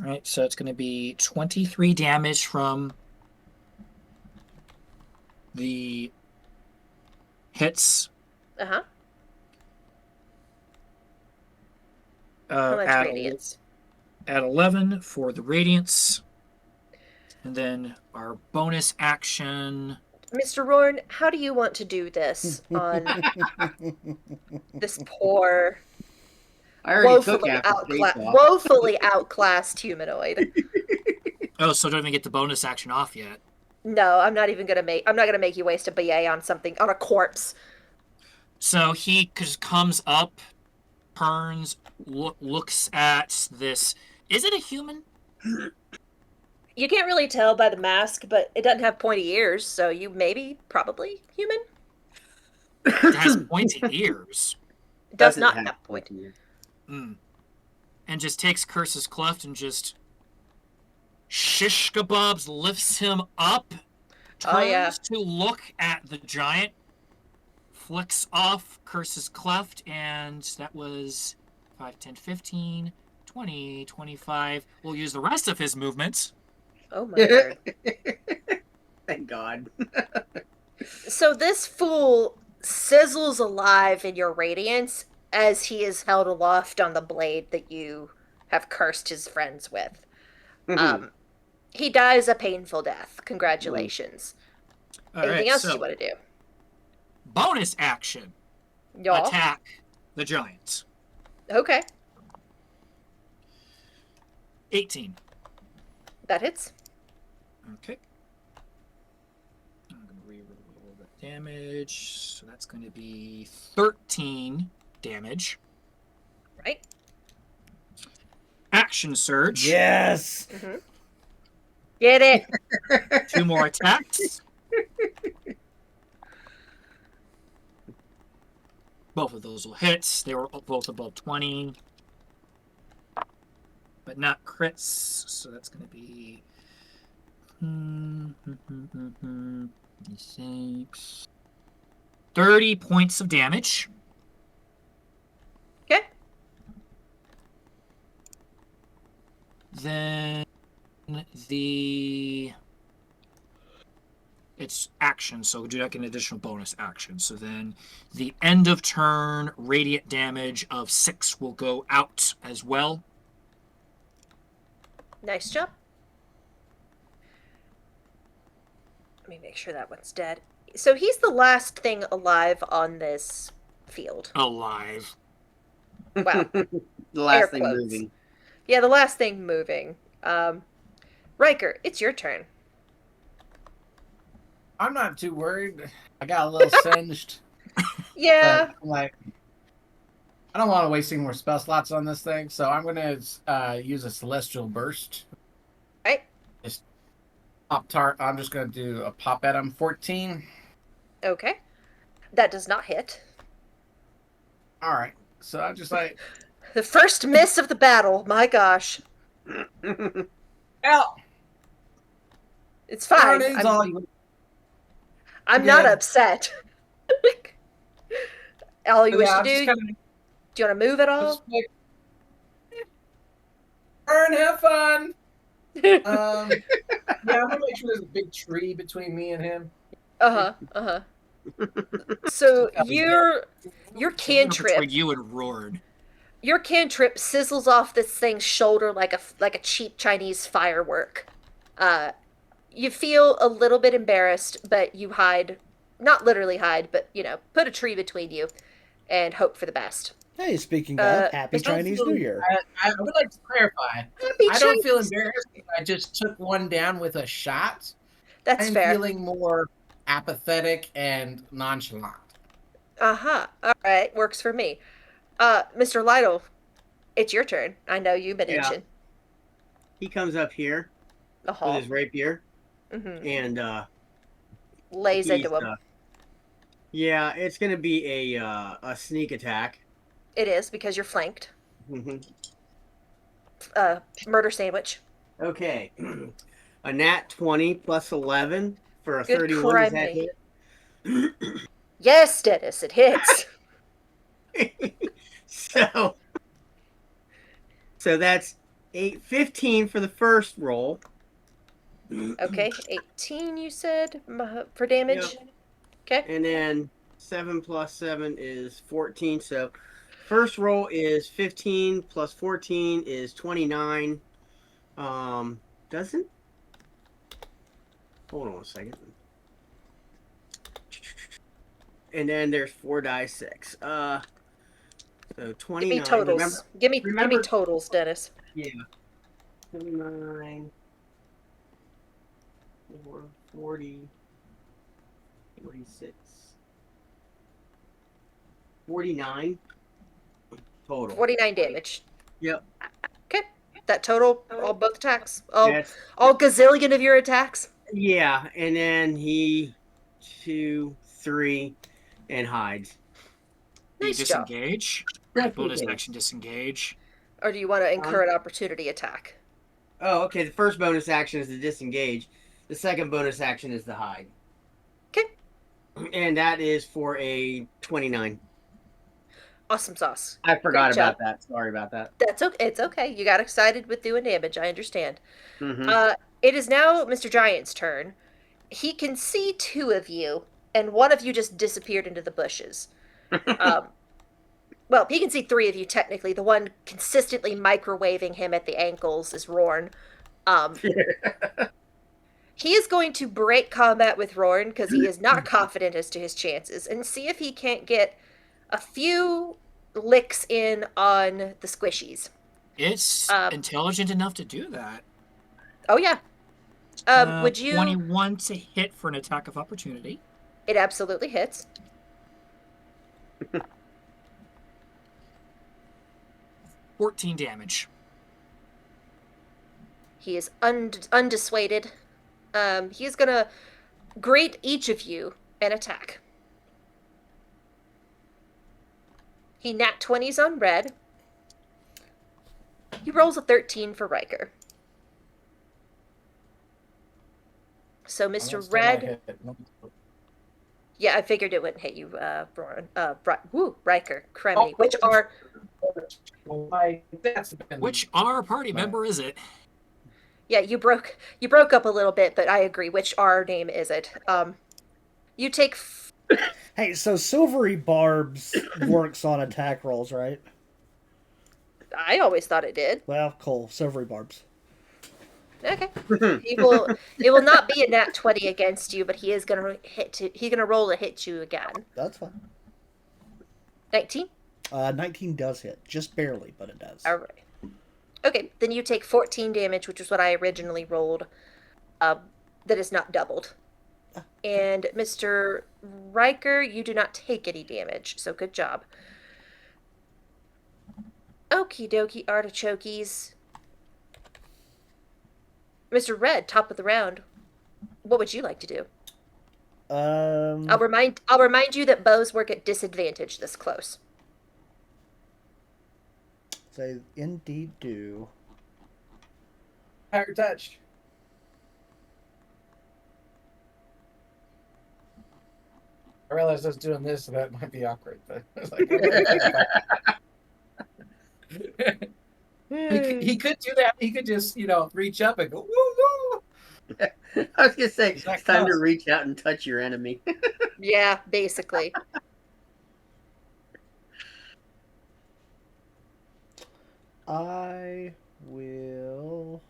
Alright, so it's going to be 23 damage from the hits. Uh-huh. How much At radiance? At 11 for the radiance. And then our bonus action. Mr. Rorn, how do you want to do this on this poor, I already took half the face off. woefully outclassed humanoid? Oh, so don't even get the bonus action off yet. No, I'm not gonna make you waste a BA on something, on a corpse. So he just comes up, turns, looks at this. Is it a human? You can't really tell by the mask, but it doesn't have pointy ears, so you probably human. It has pointy ears. It does Doesn't not have have pointy. pointy ears. And just takes Curse's Cleft and just shish kebabs, lifts him up, turns Oh, yeah. to look at the giant, flicks off Curse's Cleft, and that was 5, 10, 15, 20, 25. We'll use the rest of his movements. Oh my word. Thank God. So this fool sizzles alive in your radiance as he is held aloft on the blade that you have cursed his friends with. He dies a painful death. Congratulations. All Anything right, else so you want to do? bonus action. Y'all? Attack the giant. Okay. 18. That hits. Okay. I'm going to reroll the damage. So that's going to be 13 damage. Right. action surge. Yes. Get it? 2 more attacks. Both of those will hit. They were both above 20. But not crits. So that's going to be... 6. 30 points of damage. Okay. Then it's action, so do not get an additional bonus action. So then the end of turn radiant damage of 6 will go out as well. Nice job. Let me make sure that one's dead. So he's the last thing alive on this field. Alive. Wow. The Air last thing quotes. moving. Yeah, the last thing moving. Riker, it's your turn. I'm not too worried. I got a little singed. Yeah. But I'm like, I don't want to waste any more spell slots on this thing, so I'm gonna use a celestial burst. Right. Just I'm just gonna do a pop at him. 14. Okay. That does not hit. All right. So I'm just like, The first miss of the battle. My gosh. Al, It's fine. grenades all you. I'm not Yeah. upset. All you wish Yeah, to I'm just do? kinda- Do you want to move at I'm all? just like, burn, have fun. Yeah, I'm gonna make sure there's a big tree between me and him. So That'd be your cantrip, Between you and Roared. your cantrip sizzles off this thing's shoulder like a cheap Chinese firework. You feel a little bit embarrassed, but you hide, not literally hide, but put a tree between you, and hope for the best. Hey, speaking of, Happy I don't Chinese feel- New Year. I would like to clarify. Happy I don't feel Chinese- embarrassed if I just took one down with a shot. That's I'm fair. feeling more apathetic and nonchalant. All right, works for me. Mr. Lytle, it's your turn. I know you've been Yeah. itching. He comes up here with Uh-huh. his rapier Mm-hmm. and Lays he's, into him. yeah, it's gonna be a sneak attack. It is because you're flanked. Mhm. Murder sandwich. Okay, a nat 20 plus 11 for a Good 31. Does that criminy. hit? Yes, Dennis, it hits. so that's 15 for the first roll. Okay, 18 you said for damage. Okay. And then 7 plus 7 is 14. So first roll is 15 plus 14 is 29. Doesn't. Hold on a second. And then there's 4 dice 6. So 29. Give me totals. Remember, Give me remember- totals, Dennis. yeah. 29. 40. 46. 49 total. 49 damage. Yep. Okay. That total, all both attacks. All That's, gazillion of your attacks. yeah, and then he 2, 3, and hides. You Nice job. disengage. Bonus action disengage. Or do you want to incur an opportunity attack? Oh, okay. The first bonus action is to disengage. The second bonus action is to hide. Okay. And that is for a 29. Awesome sauce. I forgot Great job. about that. Sorry about that. That's okay. It's okay. You got excited with doing damage. I understand. Mhm. It is now Mr. Giant's turn. He can see 2 of you, and one of you just disappeared into the bushes. Well, he can see 3 of you technically. The one consistently microwaving him at the ankles is Rorn. He is going to break combat with Rorn because he is not confident as to his chances, and see if he can't get a few licks in on the squishies. It's intelligent enough to do that. Oh yeah. Would you? 21 to hit for an attack of opportunity. It absolutely hits. 14 damage. He is undissuaded. He's gonna greet each of you an attack. He nat 20s on Red. He rolls a 13 for Riker. So Mr. Red, yeah, I figured it wouldn't hit you, Roran. Riker, Kremny. Which R party member is it? Yeah, you broke up a little bit, but I agree. Which R name is it? You take. Hey, so Silvery Barbs works on attack rolls, right? I always thought it did. Well, cool. Silvery Barbs. Okay. It will not be a nat 20 against you, but he is gonna he's gonna roll to hit you again. That's fine. 19? 19 does hit. Just barely, but it does. Alright. Okay, then you take 14 damage, which is what I originally rolled. That is not doubled. And Mr. Riker, you do not take any damage, so good job. Okie dokie, artichokies. Mr. Red, top of the round. What would you like to do? I'll remind you that bows work at disadvantage this close. They indeed do. Higher touch. I realized I was doing this, so that might be awkward. But I was like, he could do that. He could just, reach up and go, woo, woo. I was gonna say it's Exact time to cause. reach out and touch your enemy. Yeah, basically. I will.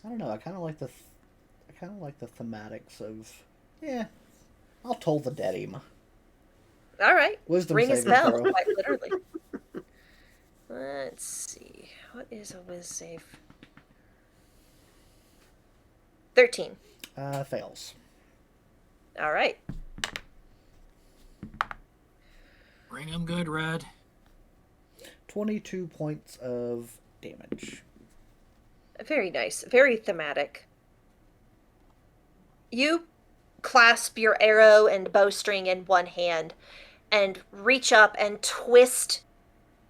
I don't know. I kind of like the thematics of. Yeah, I'll toll the dead him. All right. Wisdom Ring his saving bell, throw. quite literally. Let's see. What is a whiz save? 13. Fails. All right. Bring him good, Red. 22 points of damage. Very nice. Very thematic. You clasp your arrow and bowstring in one hand and reach up and twist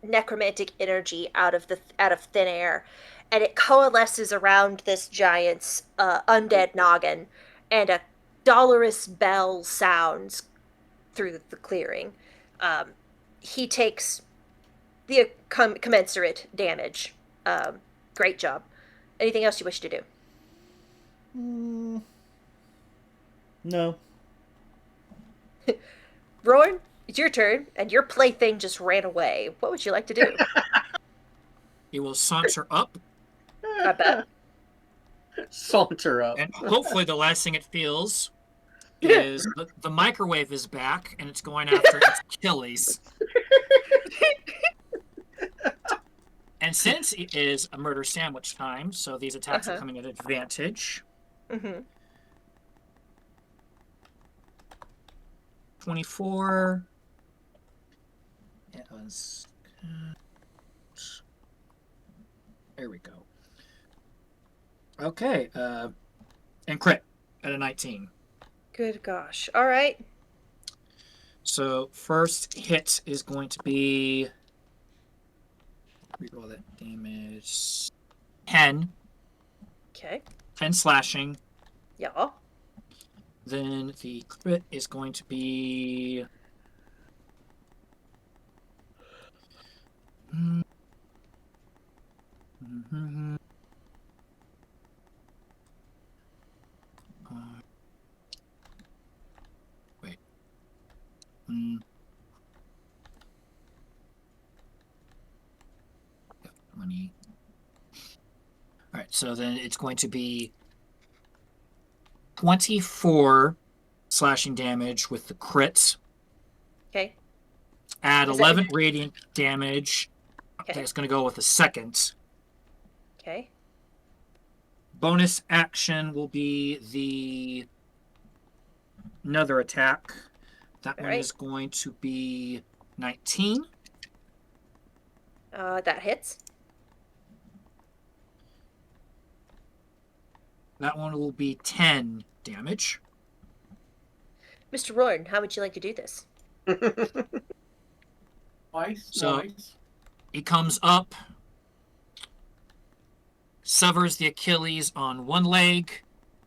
necromantic energy out of thin air, and it coalesces around this giant's undead noggin, and a dolorous bell sounds through the clearing. He takes the commensurate damage. Great job. Anything else you wish to do? No. Roran, it's your turn, and your plaything just ran away. What would you like to do? He will saunter up, I bet. Saunter up. and hopefully the last thing it feels is the microwave is back, and it's going after its Achilles. And since it is a murder sandwich time, so these attacks are coming at advantage. Mm-hmm. 24. It was. There we go. Okay. And crit at a 19. Good gosh. All right. So first hit is going to be. Reroll that damage. 10. Okay. 10 slashing. Yeah. Then the crit is going to be. Wait. 20. All right, so then it's going to be 24 slashing damage with the crit. Okay. Add Is that- 11 radiant damage. Okay. Okay, it's going to go with a second. Okay. Bonus action will be the another attack That All one right. is going to be 19. That hits. That one will be 10 damage. Mr. Rourn, how would you like to do this? Nice, So- nice. He comes up, severs the Achilles on one leg,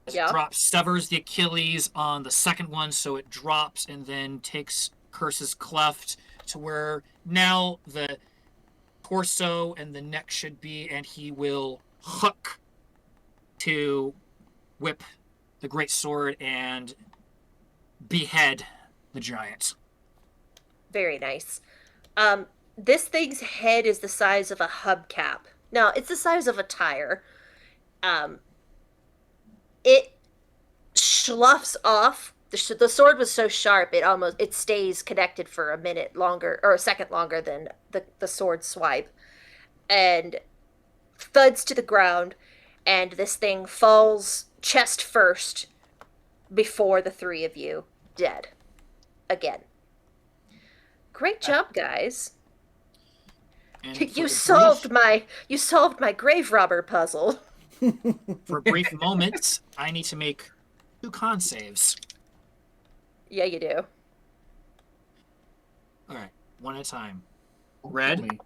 Yeah. severs the Achilles on the second one, so it drops, and then takes Curse's cleft to where now the torso and the neck should be, and he will hook to whip the great sword and behead the giant. Very nice. This thing's head is the size of a hubcap. No, it's the size of a tire. It sloughs off. The sword was so sharp it stays connected for a minute longer or a second longer than the sword swipe, and thuds to the ground, and this thing falls chest first before the three of you dead again. Great job, guys. And You solved my grave robber puzzle. For a brief moment, I need to make 2 con saves. Yeah, you do. All right, one at a time. Red. Me.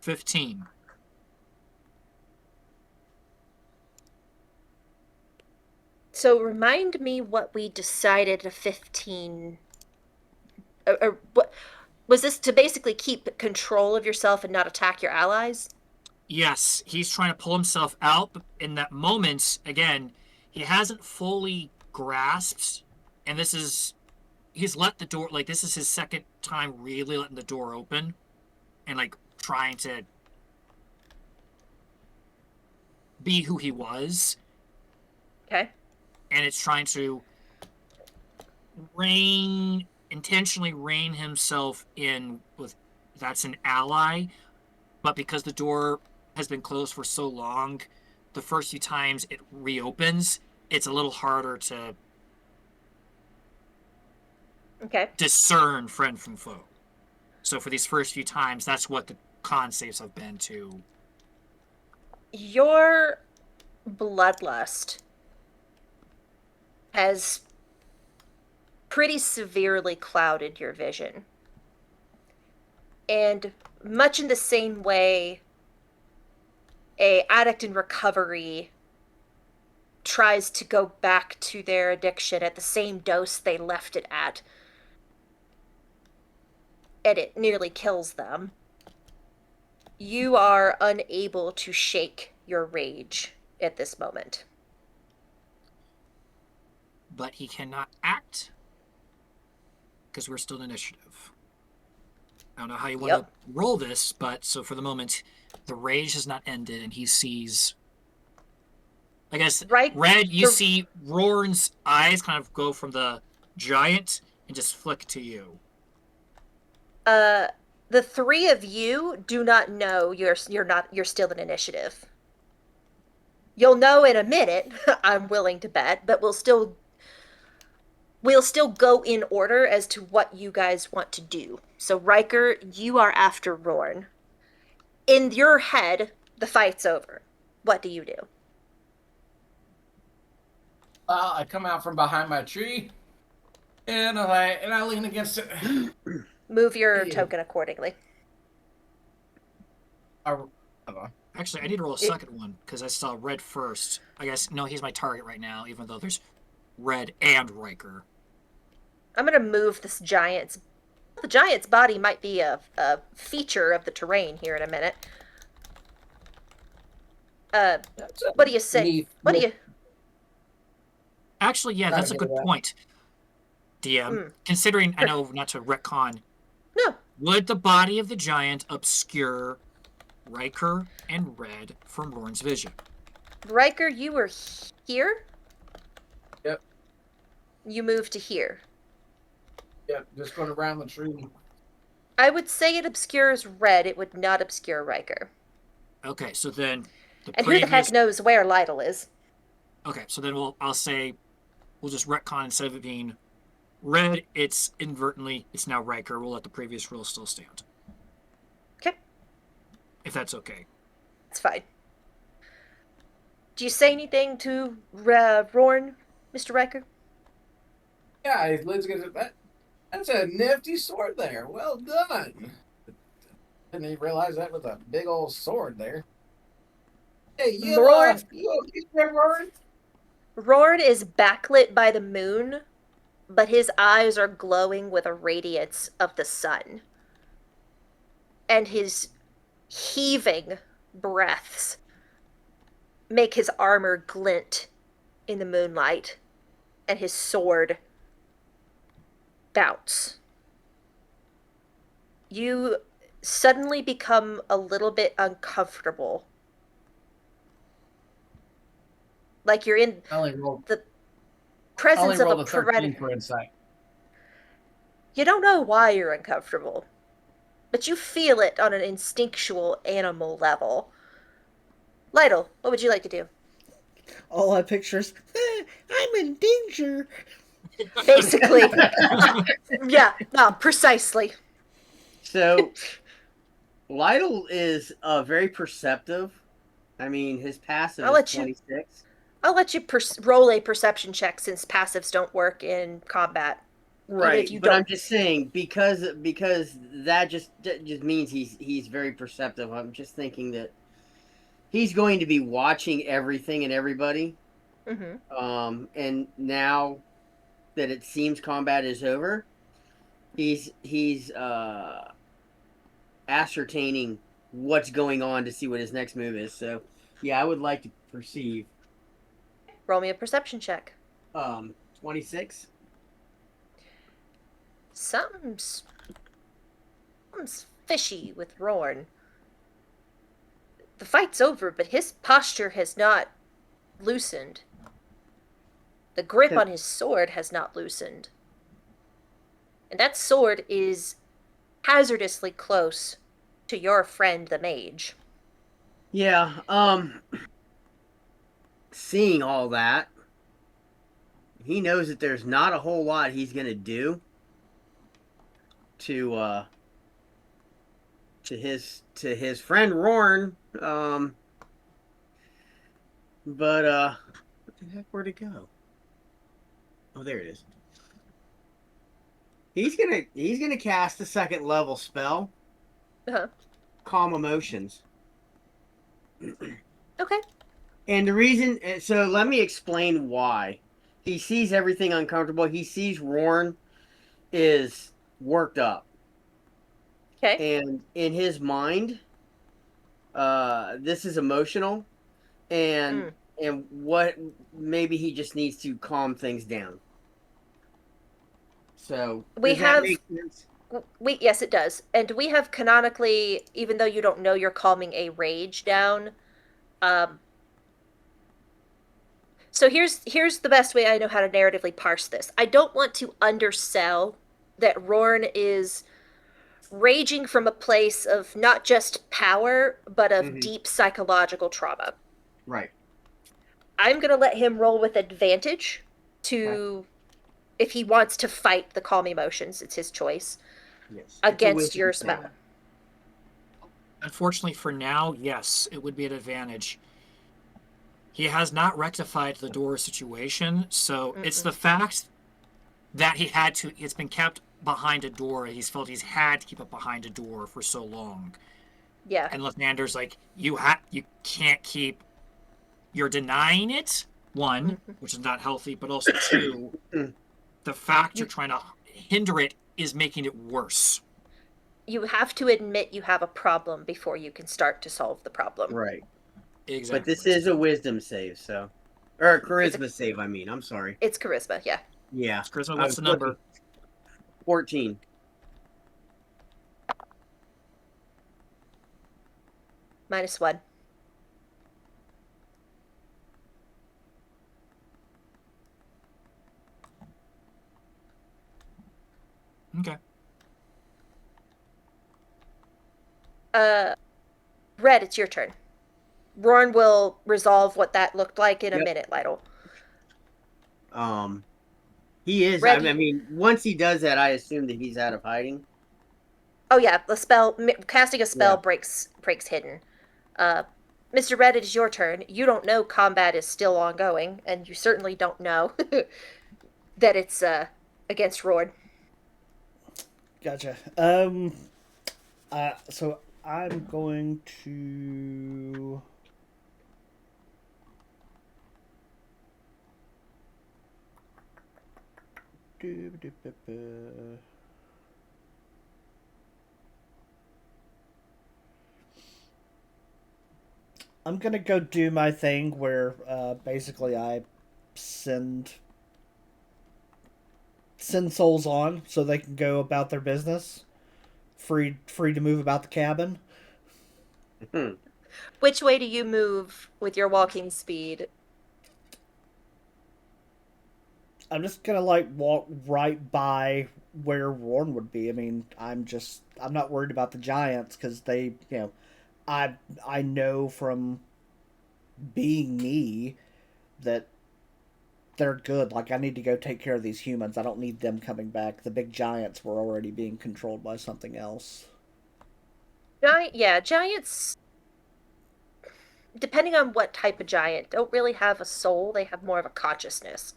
$15. So remind me what we decided a 15 or what was this, to basically keep control of yourself and not attack your allies? Yes, he's trying to pull himself out, but in that moment, again, he hasn't fully grasped, and he's let the door, like, this is his second time really letting the door open, and, like, trying to be who he was, Okay. and it's trying to intentionally rein himself in with, that's an ally, but because the door has been closed for so long, the first few times it reopens, it's a little harder to Okay. discern friend from foe. So for these first few times, that's what the con saves have been to. Your bloodlust has pretty severely clouded your vision. And much in the same way a addict in recovery tries to go back to their addiction at the same dose they left it at, and it nearly kills them, you are unable to shake your rage at this moment. But he cannot act because we're still in initiative. I don't know how you want to roll this, but so for the moment, the rage has not ended, and he sees. I guess Right. Red, you see Roarn's eyes kind of go from the giant and just flick to you. The three of you do not know you're still in initiative. You'll know in a minute, I'm willing to bet, but we'll still go in order as to what you guys want to do. So Riker, you are after Roarn. In your head, the fight's over. What do you do? I come out from behind my tree, and I lean against it. Move your Yeah. token accordingly. Actually, I need to roll a second one because I saw Red first. I guess no, he's my target right now, even though there's Red and Riker. I'm gonna move this giant's. The giant's body might be a feature of the terrain here in a minute. What do you say? What do you? Actually, yeah, that's a good point. DM, considering I know not to retcon. No. Would the body of the giant obscure Riker and Red from Roarn's vision? Riker, you were here? Yep. You moved to here. Yeah, just going around the tree. I would say it obscures Red. It would not obscure Riker. Okay, so then And who the heck knows where Lytle is? Okay, so then I'll say we'll just retcon instead of it being red, it's now Riker. We'll let the previous rule still stand. Okay, If that's okay. it's fine. Do you say anything to Rorn, Mr. Riker? Yeah, Liz goes, that's a nifty sword there. Well done. Didn't even realize that was a big old sword there. Hey, you Roar- you okay there, Rory? Rorn is backlit by the moon, but his eyes are glowing with a radiance of the sun. And his heaving breaths make his armor glint in the moonlight, and his sword bounce. You suddenly become a little bit uncomfortable. Like you're in I only rolled, the I presence only of rolled a a 13 predator. for insight. You don't know why you're uncomfortable, but you feel it on an instinctual animal level. Lytle, what would you like to do? All I picture is, I'm in danger. Basically, yeah, no, precisely. So Lytle is very perceptive. I mean, his passive I'll is let you- 26. I'll let you roll a perception check since passives don't work in combat. Right, if you but I'm don't- just saying because that just means he's very perceptive. I'm just thinking that he's going to be watching everything and everybody. Mm-hmm. And now that it seems combat is over, he's ascertaining what's going on to see what his next move is. So, yeah, I would like to perceive Roll me a perception check. 26. Something's fishy with Rorn. The fight's over, but his posture has not loosened. The grip on his sword has not loosened. And that sword is hazardously close to your friend the mage. Yeah, seeing all that, he knows that there's not a whole lot he's gonna do to his friend Rorn. But what the heck, where'd it go? Oh, there it is. He's gonna cast a second level spell, Uh-huh. Calm Emotions. Okay. And the reason, so let me explain why. He sees everything uncomfortable. He sees Rorn is worked up. Okay. And in his mind, this is emotional. And what maybe he just needs to calm things down. So We does that have- make sense? Yes, it does. And we have canonically, even though you don't know you're calming a rage down, so here's the best way I know how to narratively parse this. I don't want to undersell that Rorn is raging from a place of not just power, but of deep psychological trauma. Right. I'm going to let him roll with advantage to, if he wants to fight the calm emotions, it's his choice, Yes. against your spell. Unfortunately, for now, yes, it would be an advantage. He has not rectified the door situation, so it's the fact that it's been kept behind a door. He's felt he's had to keep it behind a door for so long. Yeah. And Lathander's like, you can't keep, you're denying it, one, which is not healthy, but also two, the fact you're trying to hinder it is making it worse. You have to admit you have a problem before you can start to solve the problem. Right. Exactly. But this is a wisdom save, so. Or a charisma save, I mean. I'm sorry. It's charisma, yeah. Yeah. Charisma, what's the number? 14. -1. Okay. Red, it's your turn. Rorn will resolve what that looked like in a Yep. minute, Lytle. He is. Ready. I mean, once he does that, I assume that he's out of hiding. Oh yeah, the spell casting a spell Yeah. breaks hidden. Mr. Red, it is your turn. You don't know combat is still ongoing, and you certainly don't know that it's against Rord. Gotcha. So I'm going to. I'm gonna go do my thing where basically I send souls on so they can go about their business, free to move about the cabin. Which way do you move with your walking speed? I'm just gonna like walk right by where Rorn would be. I mean, I'm not worried about the giants because they, I know from being me that they're good. Like, I need to go take care of these humans. I don't need them coming back. The big giants were already being controlled by something else. Giants, depending on what type of giant, don't really have a soul. They have more of a consciousness.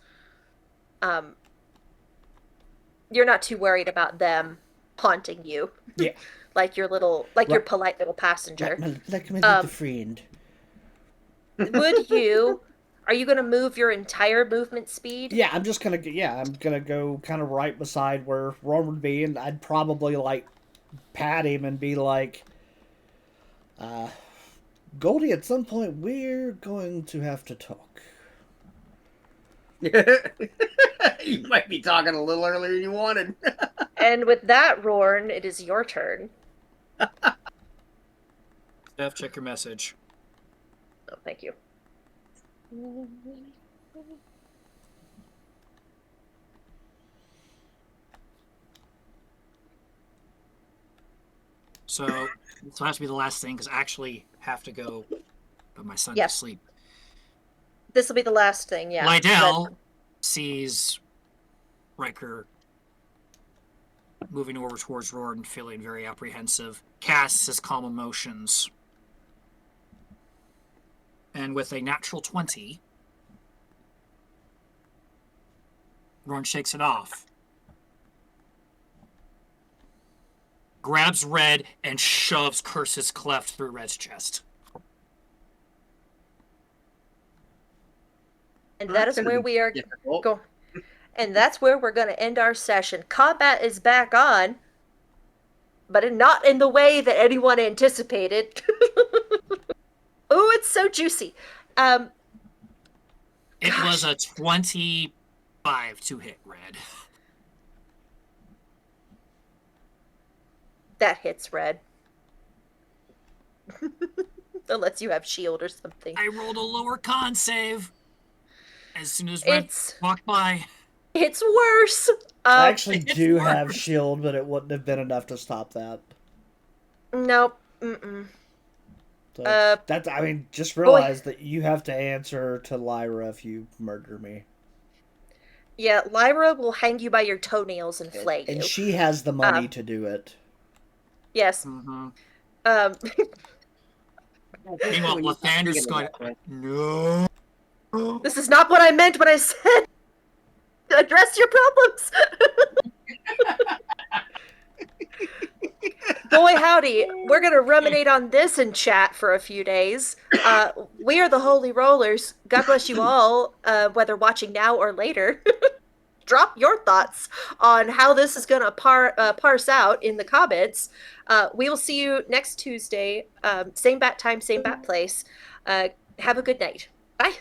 You're not too worried about them haunting you. Yeah. Like your Right. polite little passenger. Like my Um, little friend. Are you going to move your entire movement speed? Yeah, I'm gonna go kind of right beside where Ron would be, and I'd probably like pat him and be like, Goldie, at some point we're going to have to talk. You might be talking a little earlier than you wanted. And with that, Rorn, it is your turn. Steph, check your message. Oh, thank you. So this will have to be the last thing because I actually have to go put my son Yes. to sleep. This will be the last thing, yeah. Lydell sees Riker moving over towards Rord and feeling very apprehensive, casts his calm emotions. And with a natural 20, Rorn shakes it off. Grabs Red and shoves Curse's Cleft through Red's chest. And that is That's where gonna be we are difficult. going. And that's where we're going to end our session. Combat is back on, but not in the way that anyone anticipated. Oh, it's so juicy. It Gosh. was a 25 to hit Red. That hits Red. Unless you have shield or something. I rolled a lower con save as soon as Red walked by. It's worse. I actually it's do worse. have shield, but it wouldn't have been enough to stop that. Nope. Mm-mm. So just realize that you have to answer to Lyra if you murder me. Yeah, Lyra will hang you by your toenails and flay you. And she has the money to do it. Yes. Mm-hmm. When Meanwhile, you start Lathander's thinking going, about that. no. This is not what I meant when I said address your problems. Boy, howdy. We're going to ruminate on this in chat for a few days. We are the Holy Rollers. God bless you all, whether watching now or later. Drop your thoughts on how this is going to parse out in the comments. We will see you next Tuesday. Same bat time, same bat place. Have a good night. Bye.